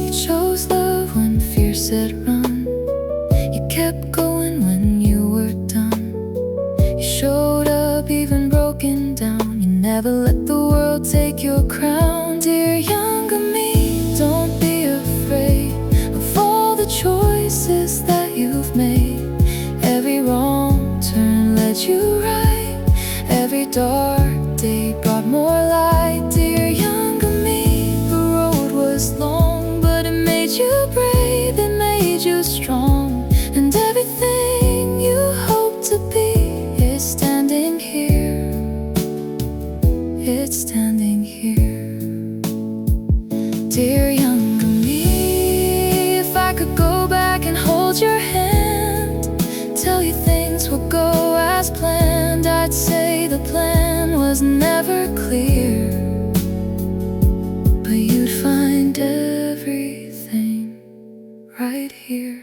You chose love when fear said run. You kept going when you were done. You showed up even broken down. You never let the world take your crown. Dear younger me, don't be afraid of all the choices that you've made. Every wrong turn led you right. Every dark day brought more light. Dear younger me, the road was long, but it made you brave, it made you strong. And everything you hope to be is standing here. It's standing here. Dear younger me, if I could go back and hold your hand, tell you things will go as planned, I'd say the plan was never clear, but you'd find everything right here,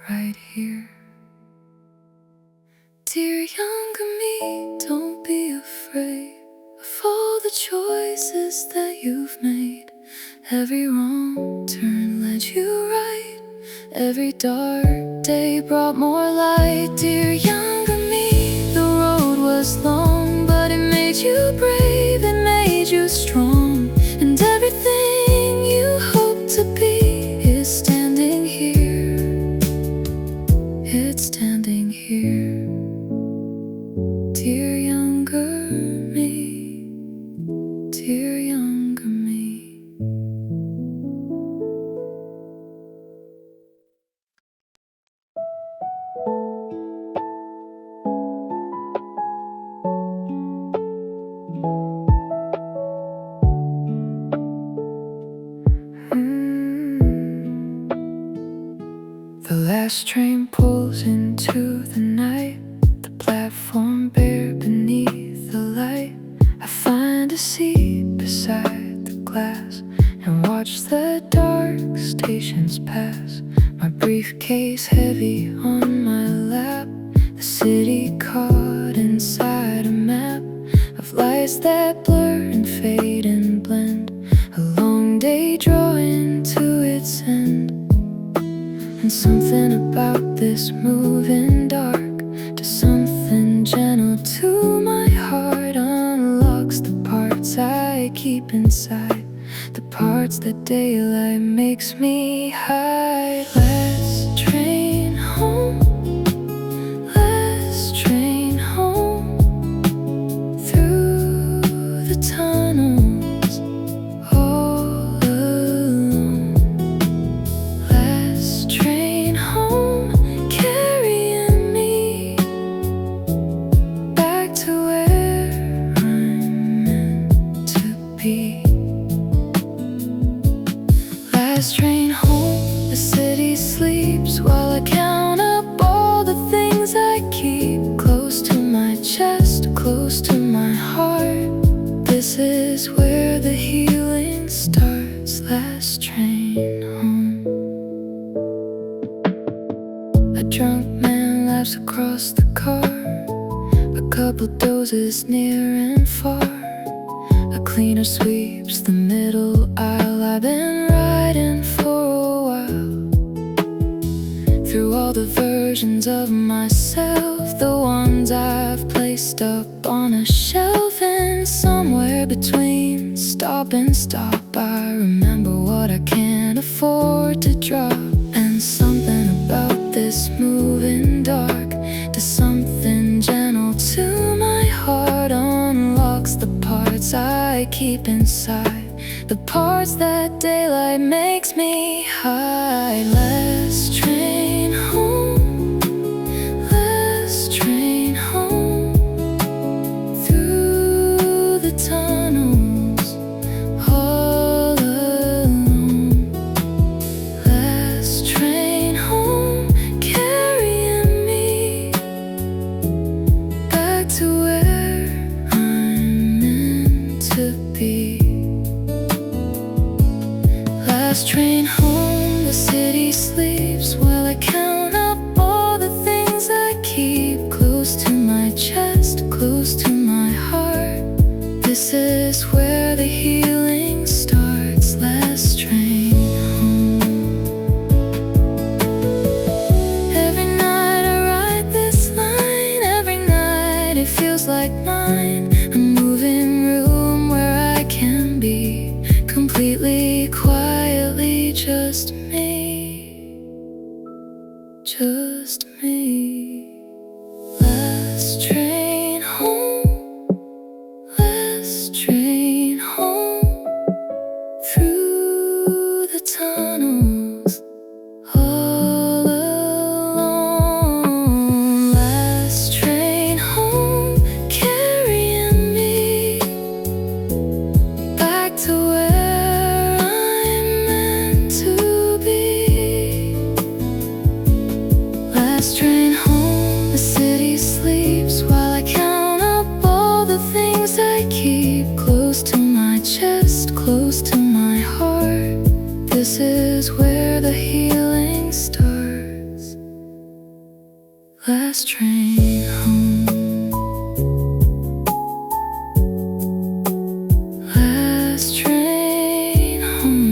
right here. Dear younger me, don't be afraid of all the choices that you've made. Every wrong turn led you right. Every dark day brought more light. Dear younger me, the road was long, but it made you brave, it made you strong. And everything you hope to be is standing here. It's standing here. Dear younger me, dear younger me. The last train pulls into the night, the platform bare beneath the light. I find a seat beside the glass and watch the dark stations pass. My briefcase heavy on my lap, the city caught inside a map of lights that blur and fade and blend. A long day drawing to its end. And something about this moving dark does something gentle to my heart. Unlocks the parts I keep inside, the parts that daylight makes me hide. Last train home, last train home, through the tunnels all alone. Last train home, carrying me back to where I'm meant to be. Last train home, the city sleeps while I count up all the things I keep close to my chest, close to my heart. This is where the healing starts. Last train home. A drunk man laughs across the car, a couple dozes near and far. A cleaner sweeps the middle aisle. I've been riding for a while, through all the versions of myself, the ones I've placed up on a shelf. And somewhere between stop and stop, I remember what I can't afford to drop. And something about this moving dark does something gentle to my heart, unlocks the parts I keep inside, the parts that daylight makes me hide. Last train home, last train home, through the tunnels, all alone. Last train home, carrying me back to where I'm meant to be. Last train home, the city sleeps while I count up all the things I keep close to my chest, close to my heart. This is where the healing starts. Last train home. Every night I write this line, every night it feels like mine. A moving room where I can be completely quietly just me, just me. Last train home, last train home, through the tunnels, all alone. Last train home, carrying me back to where I'm meant to be. Last train home, the city sleeps while I count up all the things I keep close to my chest, close to my heart. This is where the healing starts. Last train home. Last train home.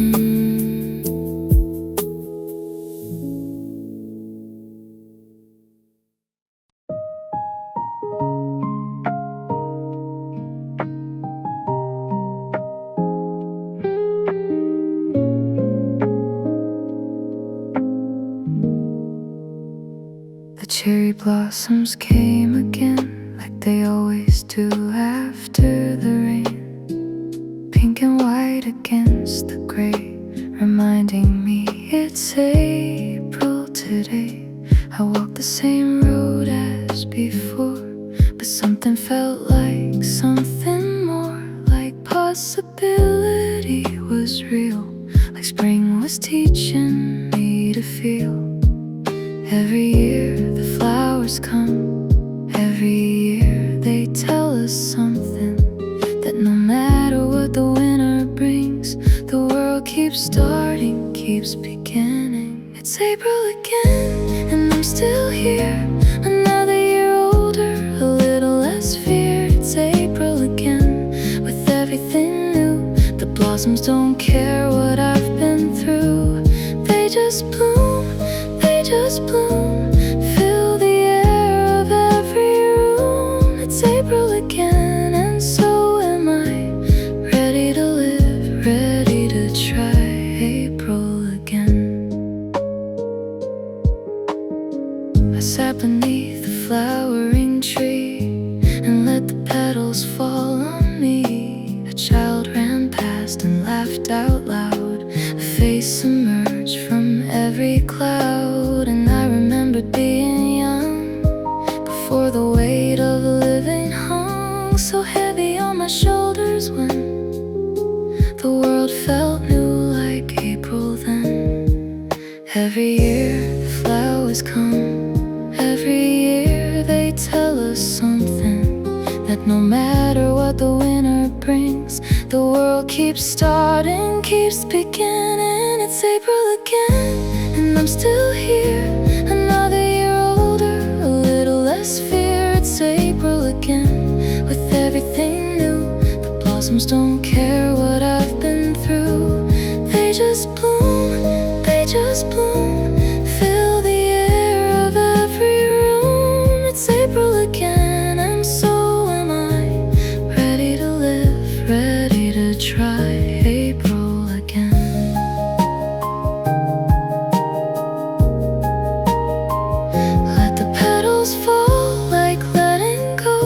The cherry blossoms came again, like they always do after the rain. Pink and white against the gray, reminding me it's April today. I walked the same road as before, but something felt like something more, like possibility was real, like spring was teaching me to feel. Every year the flowers come, every year they tell us something, that no matter what the winter brings, the world keeps starting, keeps beginning. It's April again, and I'm still here, another year older, a little less fear. It's April again, with everything new. The blossoms don't care what I've been through, they just bloom, they just bloom, fill the air of every room. It's April again, and so am I, ready to live, ready to try. April again. I sat beneath the flowering tree and let the petals fall on me. A child ran past and laughed out loud, a face emerged from every cloud. And I remembered being young, before the weight of living hung so heavy on my shoulders, when the world felt new like April then. flowers come. Every year they tell us something, that no matter what the winter brings, the world keeps starting, keeps beginning. It's April again, and I'm still here, another year older, a little less fear. It's April again, with everything new. The blossoms don't care what I've been through. They just bloom, they just bloom, fill the air of every room. It's April again, and so am I, ready to live, ready to try. April again. Let the petals fall like letting go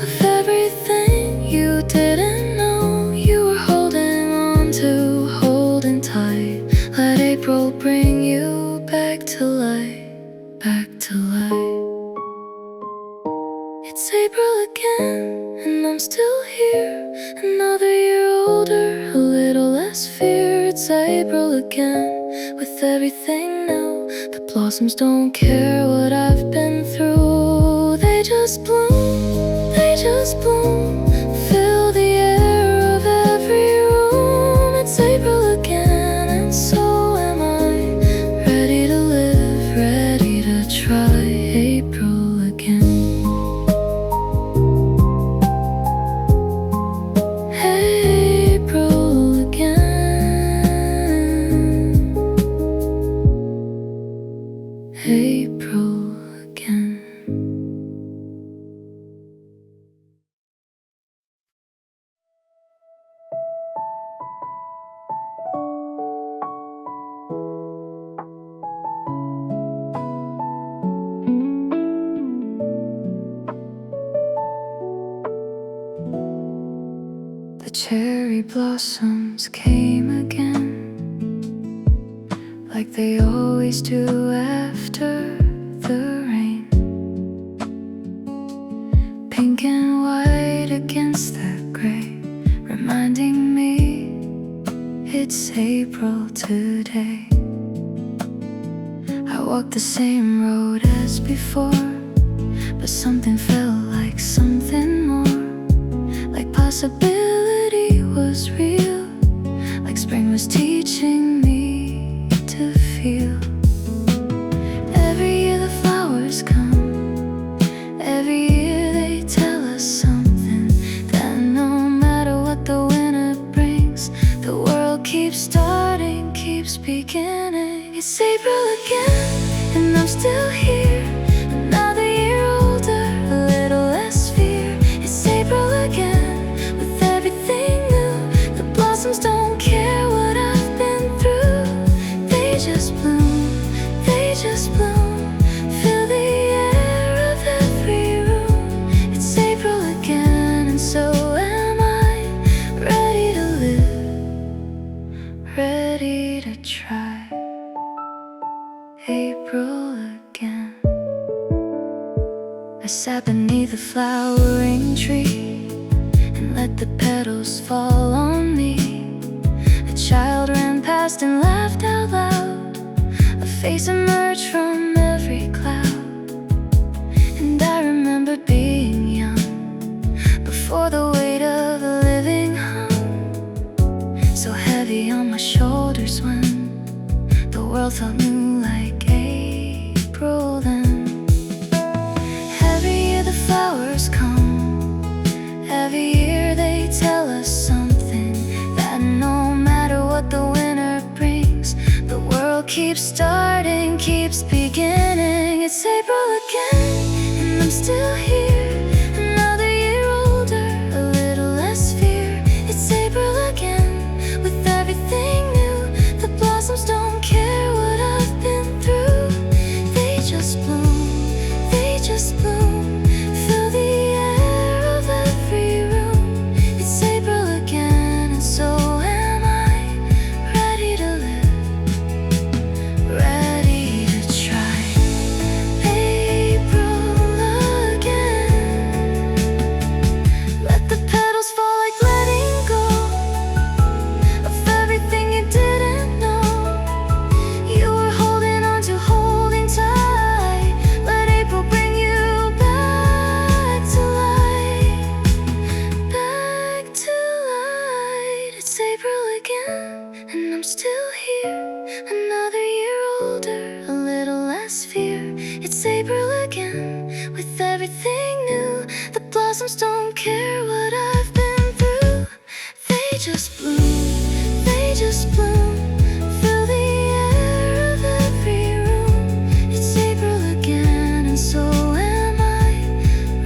of everything you didn't know you were holding on to, holding tight. Let April bring you back to light, back to light. It's April again, and I'm still here, another year older, a little less fear. It's April again, with everything new. The blossoms don't care what I've been through. They just bloom, they just bloom, fill the air of every room. It's April again, and so am I, ready to live, ready to try. April again. April again. April again. The cherry blossoms came again, like they always do after the rain. Pink and white against the gray, reminding me it's April today. I walked the same road as before, but something felt like something more, like possibility was real, like spring was teaching me to feel. Every year the flowers come, every year they tell us something, that no matter what the winter brings, the world keeps starting, keeps beginning. It's April again, and I'm still here, another year older, a little less fear. It's April again, with everything new. The blossoms don't care what I've been through. They just bloom, they just bloom, fill the air of every room. It's April again, and so am I, ready to live, ready to try. April again. I sat beneath a flowering tree and let the petals fall on me. A child ran past and laughed out loud, a face emerged from every cloud. And I remember being young, before the weight of the living hung so heavy on my shoulders when the world felt new like April then. Every year the flowers come, every year they tell us something, that no matter what the winter brings, the world keeps starting, keeps beginning. It's April again, and I'm still here, another year older, a little less fear. It's April again, with everything new. The blossoms don't care what I've been through. They just bloom, they just bloom, fill the air of every room. It's April again, and so am I, ready to live, ready to try. April again. again, and I'm still here. Another year older, a little less fear. It's April again, with everything new. The blossoms don't care what I've been through. They just bloom, they just bloom. Fill the air of every room. It's April again, and so am I.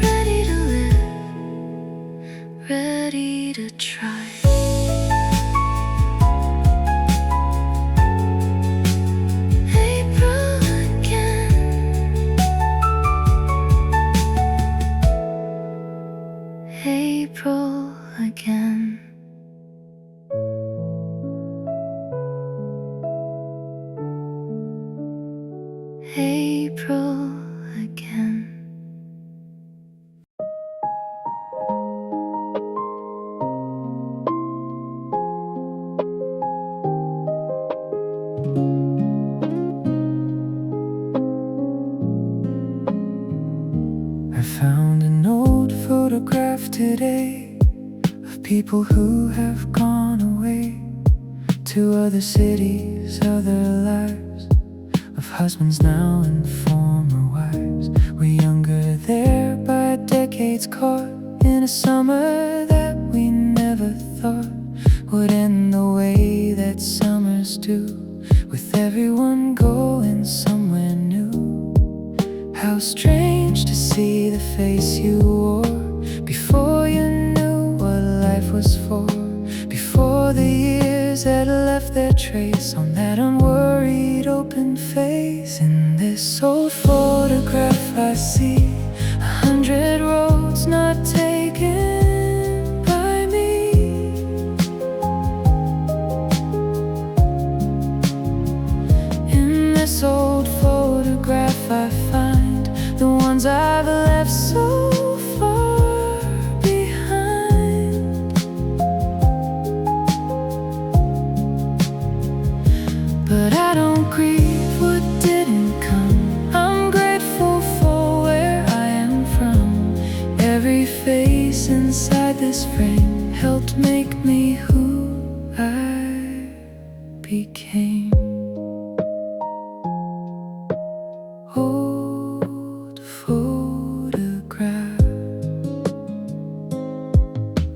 Ready to live, ready to try. April again. April again. I found an old photograph today of people who have gone away to other cities, other lives, of husbands now and former wives. We're younger there by decades, caught in a summer that we never thought would end the way that summers do, with everyone going somewhere new. How strange to see the face you wore before you knew what life was for, before the years had left their trace on that unworried open face. In this old photograph I see 100 roads not taken by me. In this old photograph I find the ones I've left so far behind. But I don't grieve what didn't come. I'm grateful for where I am from. Every face inside this frame helped make me who I became. Old photograph,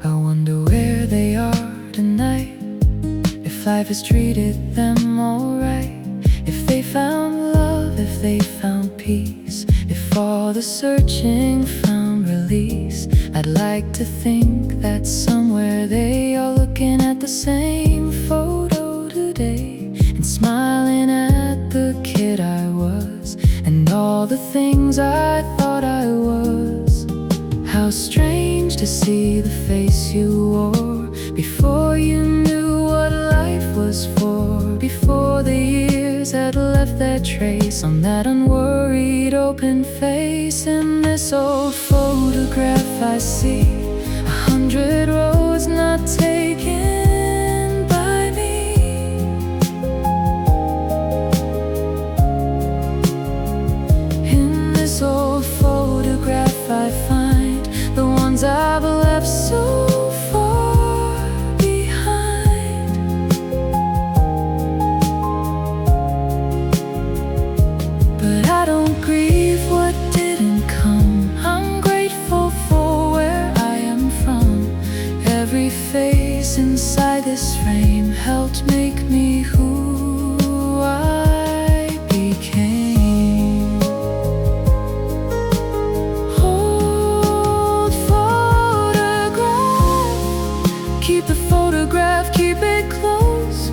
I wonder where they are tonight, if life has treated them alright, if they found love, if they found peace, if all the searching found release. I'd like to think that somewhere they are looking at the same photo today and smiling at the kid I was and all the things I thought I was. How strange to see the face you wore before you knew what life was for, before the years had left their trace on that unworried open face. In this old photograph I see 100 roads not taken by me. In this old photograph I find the ones I've left so far behind. But I don't grieve what didn't come. I'm grateful for where I am from. Every face inside this frame helped make me who I became. Old photograph, keep the photograph, keep it close,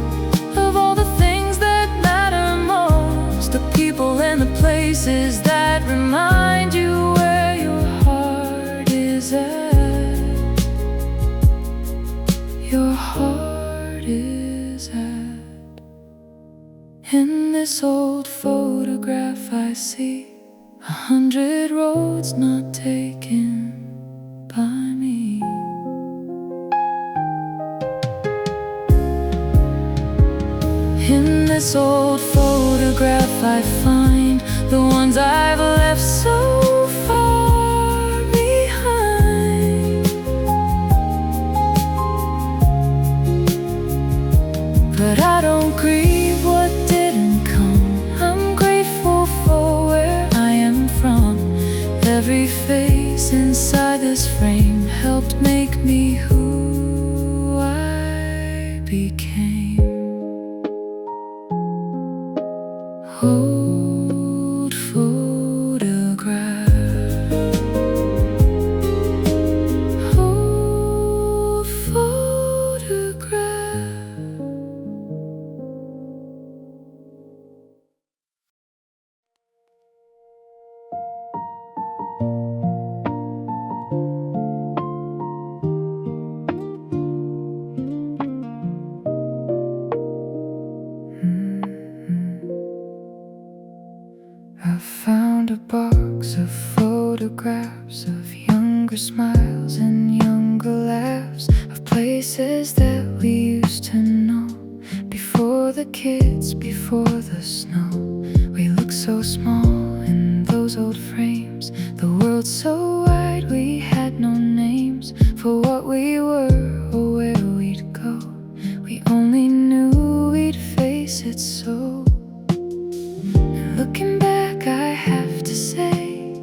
of all the things that matter most, the people and the places that remind you where your heart is at. Your heart is at. In this old photograph I see 100 roads not taken by me. In this old photograph I find the ones I've left so far behind. But I don't grieve what didn't come. I'm grateful for where I am from. Every face inside this frame helped make me who I became. Old photograph, old photograph. I found a box of photographs of younger smiles and younger laughs, of places that we used to know. Before the kids, before the snow, we looked so small in those old frames. The world so wide, we had no names for what we were or where we'd go. We only knew we'd face it so. And looking back, I have to say,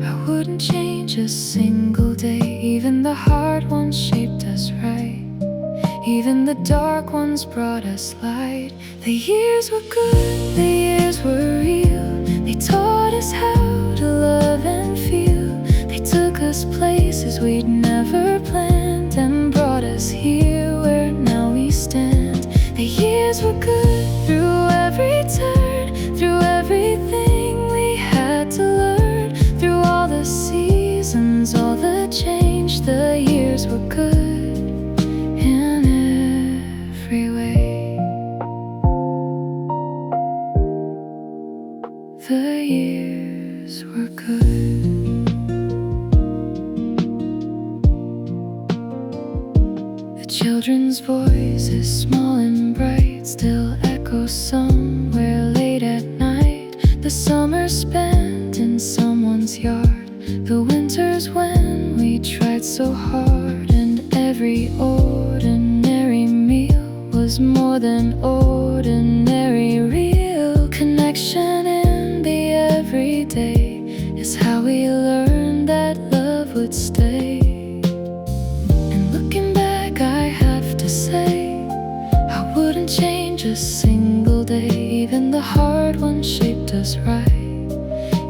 I wouldn't change a single day. Even the hard ones shaped us right. Even the dark ones brought us light. The years were good, the years were real. They taught us how to love and feel. They took us places we'd never planned and brought us here where now we stand. The years were good through every turn, through everything we had to learn, through all the seasons, all the change. The years were good in every way. The years were good. The children's voice is small and bright, still echoes somewhere late at night. The summer spent in someone's yard, the winters when we tried so hard, and every ordinary meal was more than ordinary. Real connection in the everyday is how we learned that love would stay. And looking back, I have to say, I wouldn't change a single day. Even the hard ones shaped us right.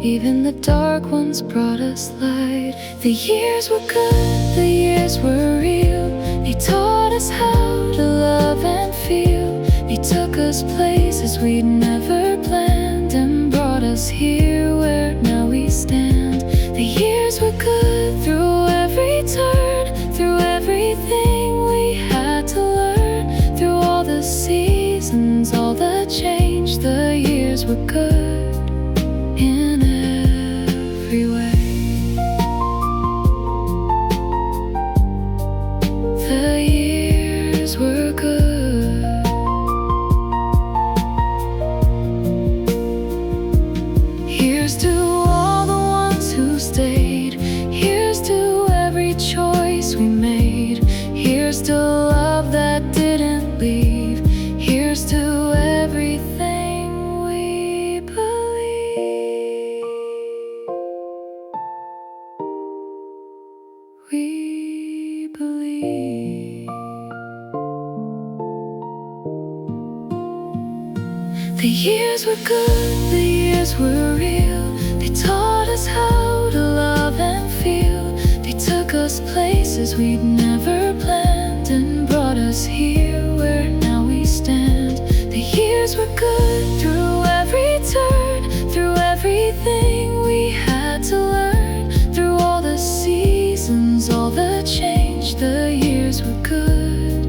Even the dark ones brought us light. The years were good, the years were real. They taught us how to love and feel. They took us places we'd never planned and brought us here where now we stand. The years were good through every turn, through everything we had to learn, through all the seasons, all the change. The years were good in every way. The years were good. Here's to all the ones who stayed. Here's to every choice we made. Here's to love that didn't leave. Here's to everything we believe. We believe. The years were good, the years were real. They taught us how to love and feel. They took us places we'd never planned and brought us here where now we stand. The years were good through every turn, through everything we had to learn, through all the seasons, all the change. The years were good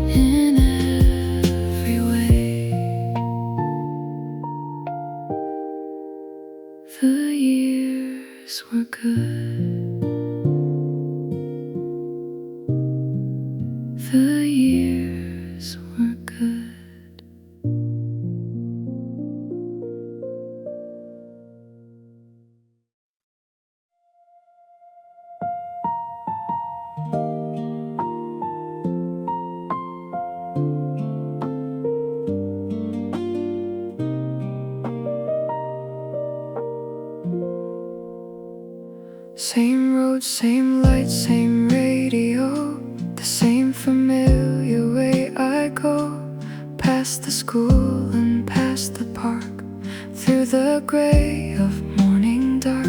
in every way. The years were good. The years were good. Same road, same lights, same radio, the same familiar way I go, past the school and past the park, through the gray of morning dark.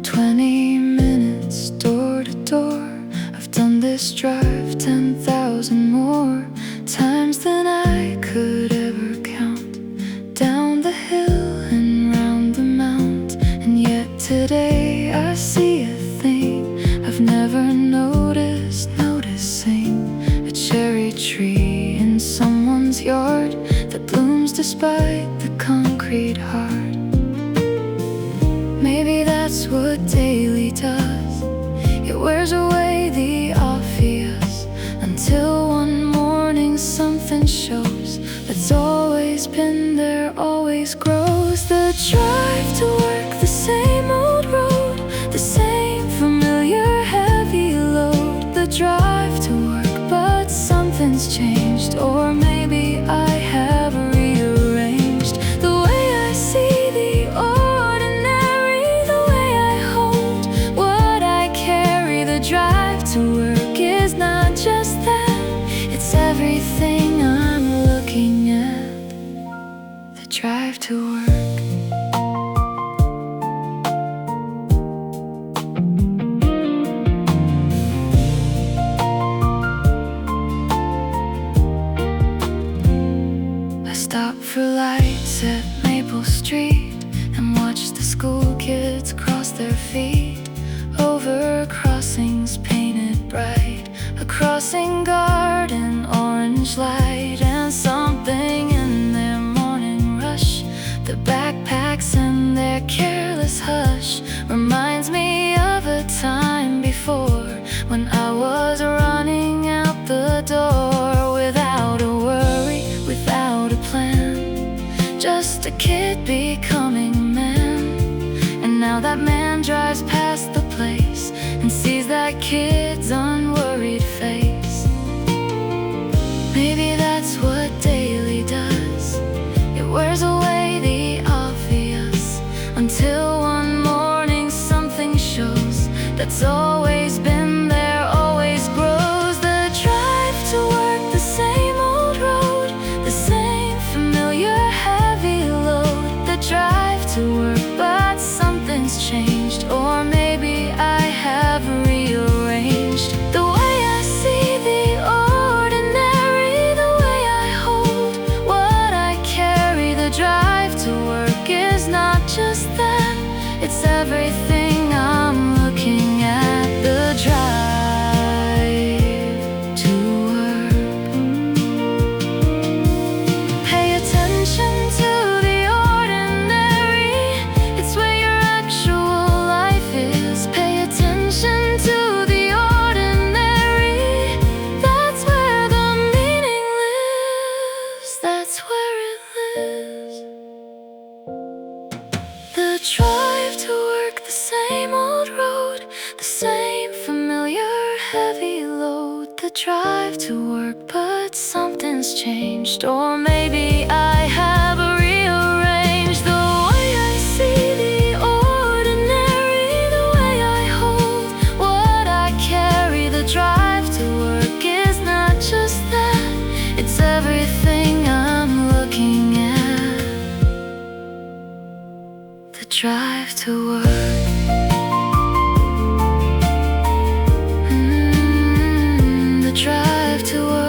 20 minutes door to door, I've done this drive 10,000 more times than I could ever count, down the hill and round the mount. And yet today I see a thing I've never noticed, noticing a cherry tree in someone's yard that blooms despite the concrete heart. Maybe that's what daily does. It wears away the obvious until one morning something shows that's always been there, always grows. The drive to work, the same old road, the same familiar heavy load. The drive to work, but something's changed, or maybe I have rearranged the way I see the ordinary, the way I hold what I carry. The drive to work is not just that, it's everything I'm looking at. The drive to work. Stop for lights at Maple Street and watch the school kids cross their feet over crossings painted bright, a crossing guard in orange light, and something in their morning rush, the backpacks and their careless hush, reminds me of a time before when I was running out the door without a worry, without a plan, just a kid becoming a man. And now that man drives past the place and sees that kid's unworried face. Maybe that's what daily does. It wears away the obvious until one morning something shows that's always been there, always grows. The drive to work, the same old road, the same familiar heavy load. The drive to work, but something's changed, or maybe I have rearranged the way I see the ordinary, the way I hold what I carry. The drive to work is not just that, it's everything I'm looking at. The drive to work. Pay attention to the ordinary, it's where your actual life is. Pay attention to the ordinary, that's where the meaning lives, that's where it lives. The drive to work, the same old road, the same familiar heavy load. The drive to work, but something's changed, or maybe I have rearranged the way I see the ordinary, the way I hold what I carry. The drive to work is not just that, it's everything I'm looking at. The drive to work. The drive to work.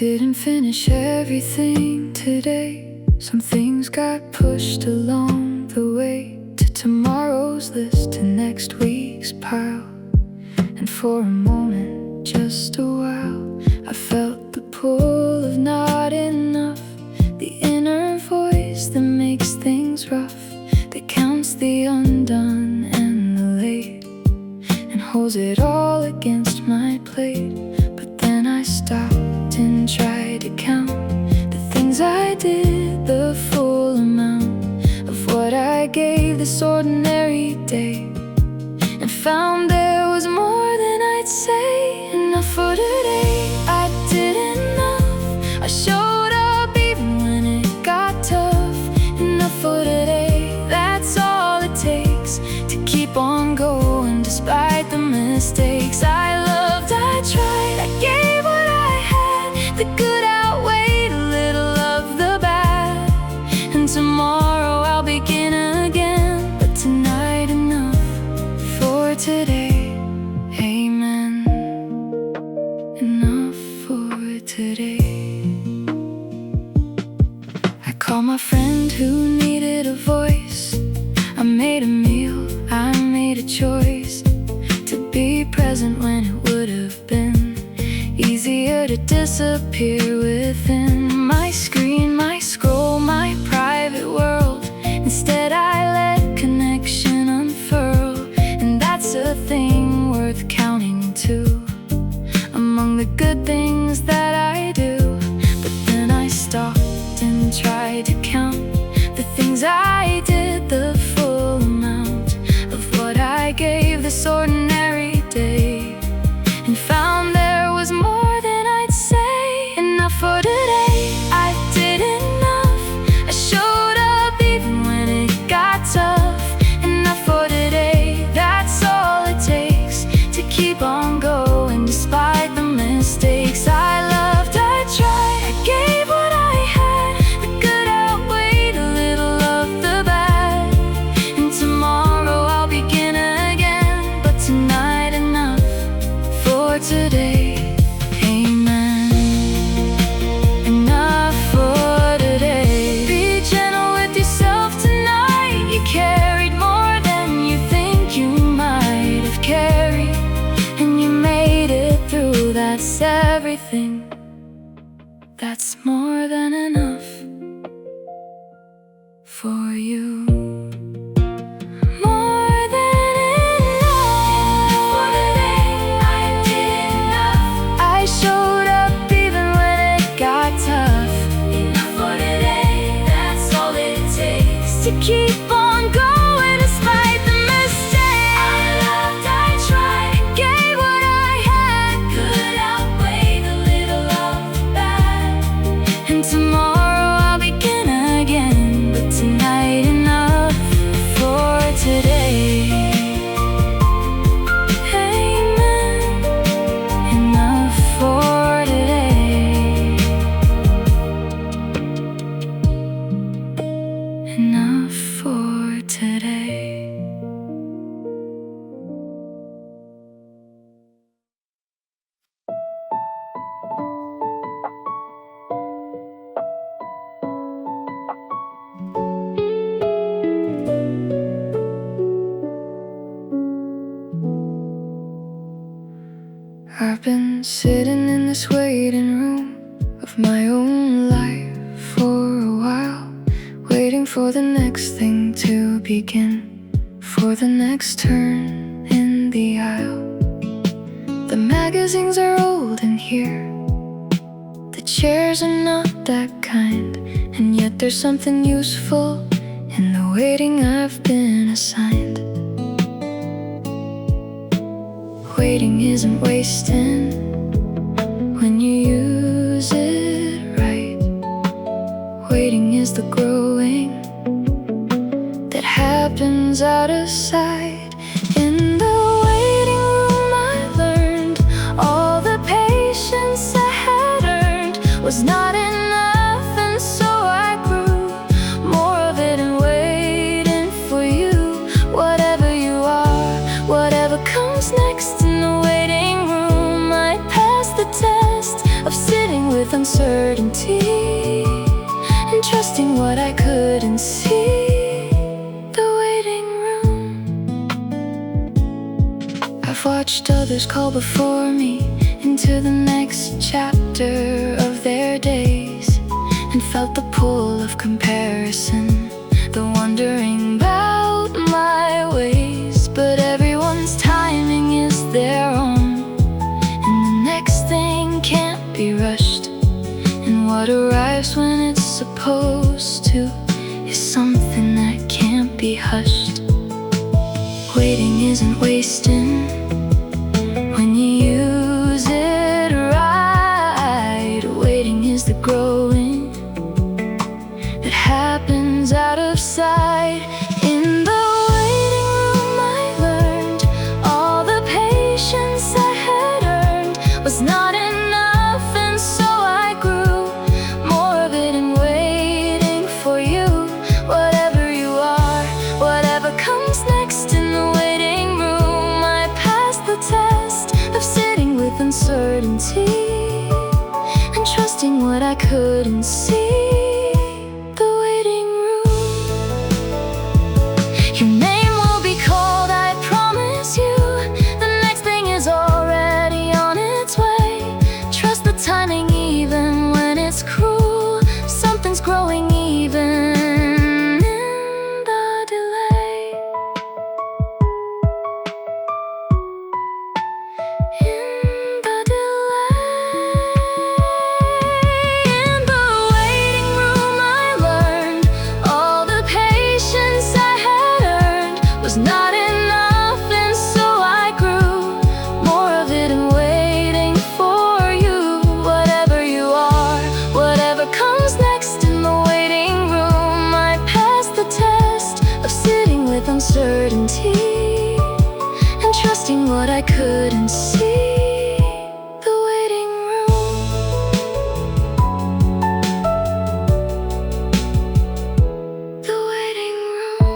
Didn't finish everything today. Some things got pushed along the way to tomorrow's list, to next week's pile. And for a moment, just a while, I felt the pull of not enough, the inner voice that makes things rough, that counts the undone and the late, and I did the full amount of what I gave this ordinary day, and found there was more than I'd say enough for today. I did enough, I showed up even when it got tough. Enough for today, that's all it takes to keep on going despite the mistakes. I loved, I tried, I gave what I had. The good outweighed a little of the bad, and tomorrow I'll begin again. But tonight enough for today. Amen. Enough for today. I called my friend who needed a voice. I made a meal, I made a choice to be present when it would have been easier to disappear within my screen, my scroll, my private world. Instead I let connection unfurl, and that's a thing worth counting too, among the good things that I do. But then I stopped and tried to count the things I did, the full amount of what I gave this ordinary day, and found there was more than I'd say enough for today. I did enough, I showed up even when it got tough. Enough for today, that's all it takes to keep on going despite the mistakes. I loved, I tried, I gave what I had. The good outweighed a little of the bad, and tomorrow I'll begin again. But tonight enough for today. Amen. Enough for today. Be gentle with yourself tonight. You carried more than you think you might have carried, and you made it through. That's everything. That's more than enough for you. More than enough for today. I did enough, I showed up even when it got tough. Enough for today, that's all it takes to keep on going despite the mistakes. I loved, I tried, I gave what I had. Good outweighed a little of the bad, and tomorrow I'll begin again. But tonight enough for today. Amen. Enough for today. Enough for today. I've been sitting in this waiting room of my own life for a while, waiting for the next thing to begin, for the next turn in the aisle. The magazines are old in here, the chairs are not that kind, and yet there's something useful in the waiting I've been assigned. Waiting isn't wasting when you use it right. Waiting is the growing that happens out of sight. In the waiting room I learned all the patience I had earned was not enough, and so I grew more of it in waiting for you. Whatever you are, whatever comes next in the waiting room, I passed the test of sitting with uncertainty and trusting what I couldn't see. The waiting room. I've watched others call before me into the next chapter of their days, and felt the pull of comparison, the wondering about my ways. But everyone's timing is their own, and the next thing can't be rushed, and what arrives when it's supposed supposed to is something that can't be hushed. Waiting isn't wasting when you use it right. Waiting is the growing that happens out of sight. In the waiting room I learned all the patience I had earned was not enough, and so I grew more of it in waiting for you. Whatever you are, whatever comes next in the waiting room, I passed the test of sitting with uncertainty and trusting what I couldn't see. The waiting room. Your name will be called, I promise you. The next thing is already on its way. Trust the timing even when it's cruel. Something's growing even in the delay. In the delay. In the waiting room I learned all the patience I had earned was not enough, and so I grew more of it in waiting for you. Whatever you are, whatever comes next in the waiting room, I passed the test of sitting with uncertainty and trusting what I couldn't see. The waiting room. The waiting room.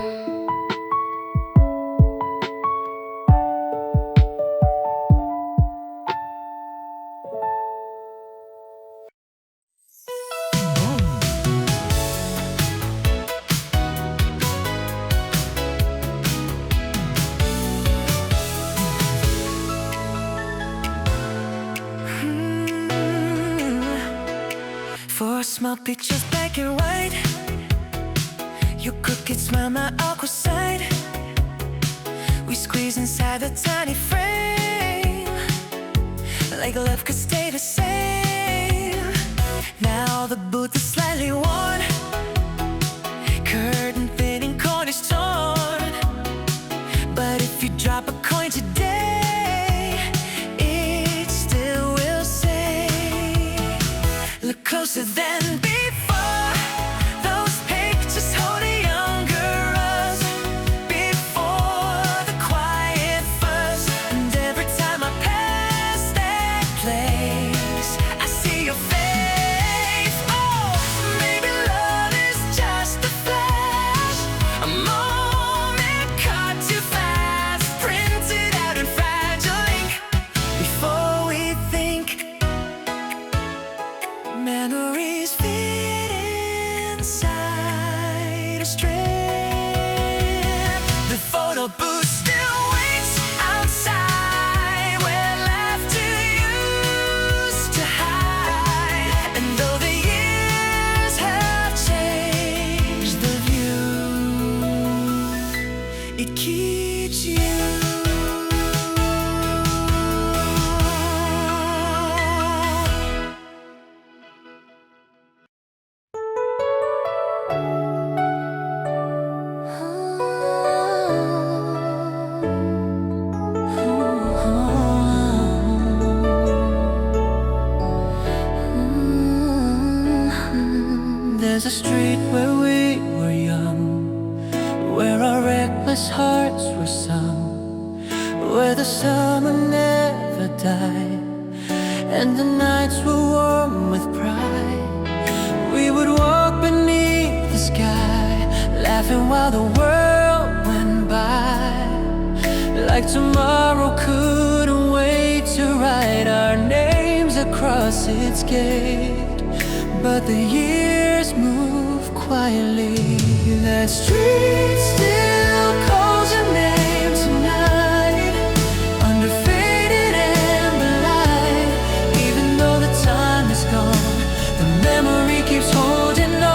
For small pictures, black and white, your crooked smile, my awkward side. We squeeze inside a tiny frame, like love could stay the same. Now the booth is slightly worn, curtain fitting corners torn. But if you drop a coin today, it still will say, look closer than before. Those pictures hold a younger us, before the quiet fuss. And every time I pass that place, I see your face. Oh, maybe love is just a flash, a moment caught too fast, printed out in fragile ink. Before we think, memories fit inside a strip. The photo booth still waits outside, where laughter used to hide. And though the years have changed the view, it keeps you. There's a street where we were young, where our reckless hearts were sung, where the summer never died, and the nights were warm with pride. We would walk beneath the sky, laughing while the world went by, like tomorrow couldn't wait to write our names across its gate. But the years move quietly. That street still calls your name tonight, under faded amber light. Even though the time is gone, the memory keeps holding on.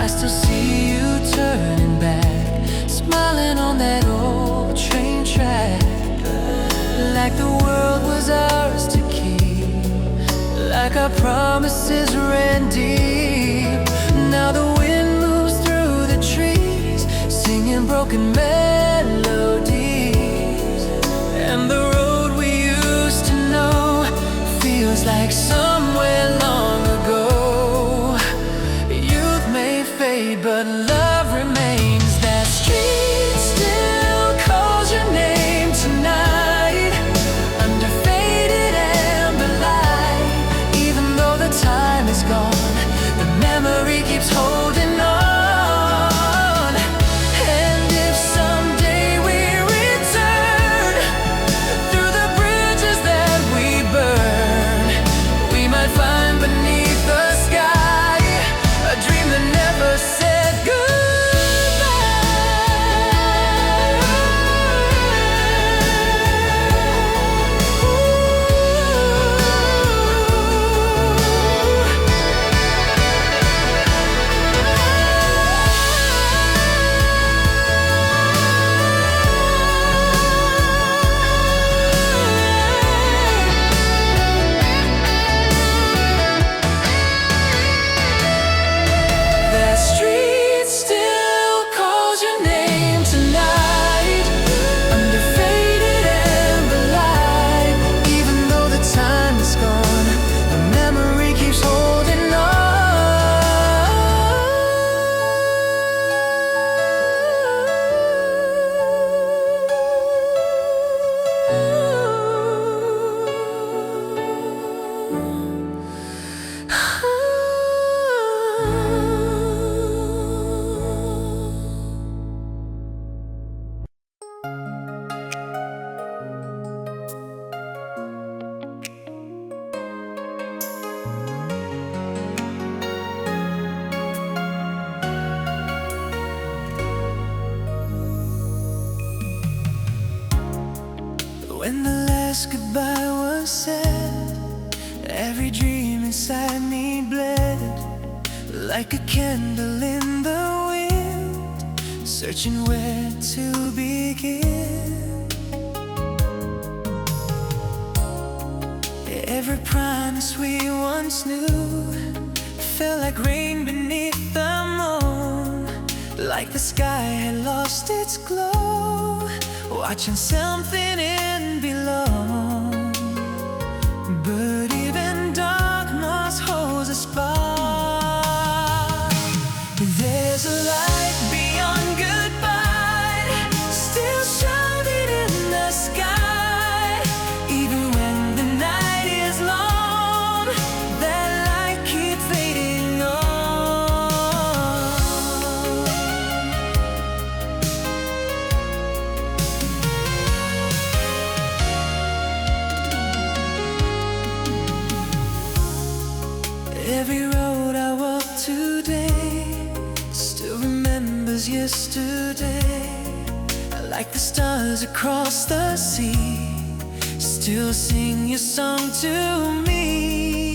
I still see you turning back, smiling on that old train track, like the world was ours to keep, like our promises ran deep. Now the wind moves through the trees, singing broken melodies. And the road we used to know feels like somewhere long ago. Youth may fade, but love remains. That street still calls your name tonight, under faded amber light. Even though the time is gone, the memory keeps holding on. And if someday we return through the bridges that we burn, we might find beneath the sky a dream that never said when the last goodbye was said. Every dream inside me bled like a candle in the wind, searching where to begin. Every promise we once knew felt like rain beneath the moon, like the sky had lost its glow, watching something in below. But even darkness holds a spark. There's a light beyond goodbye, still shining in the sky. Even when the night is long, that light keeps fading on. Every road I walk today still remembers yesterday, like the stars across the sea still sing your song to me.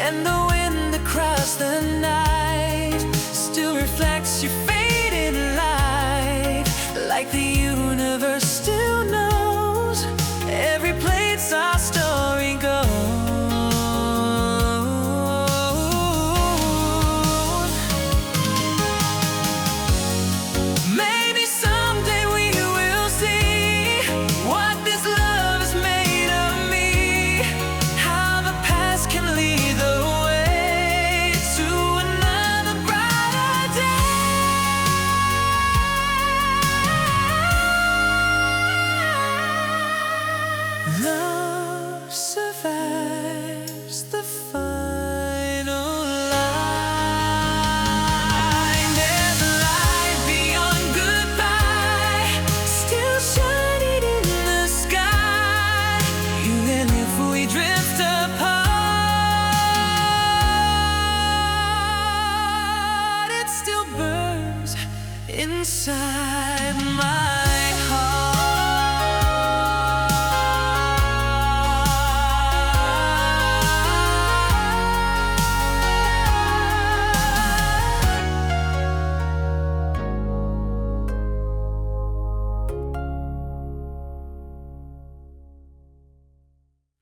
And the wind across the night still reflects your fading light, like the universe still knows every place our story goes. Maybe someday we will see what this love is made of me, how the past can lead the way to another brighter day. Love survives the final line. There's a light beyond goodbye, still shining in the sky. Even if we drift apart, it still burns inside my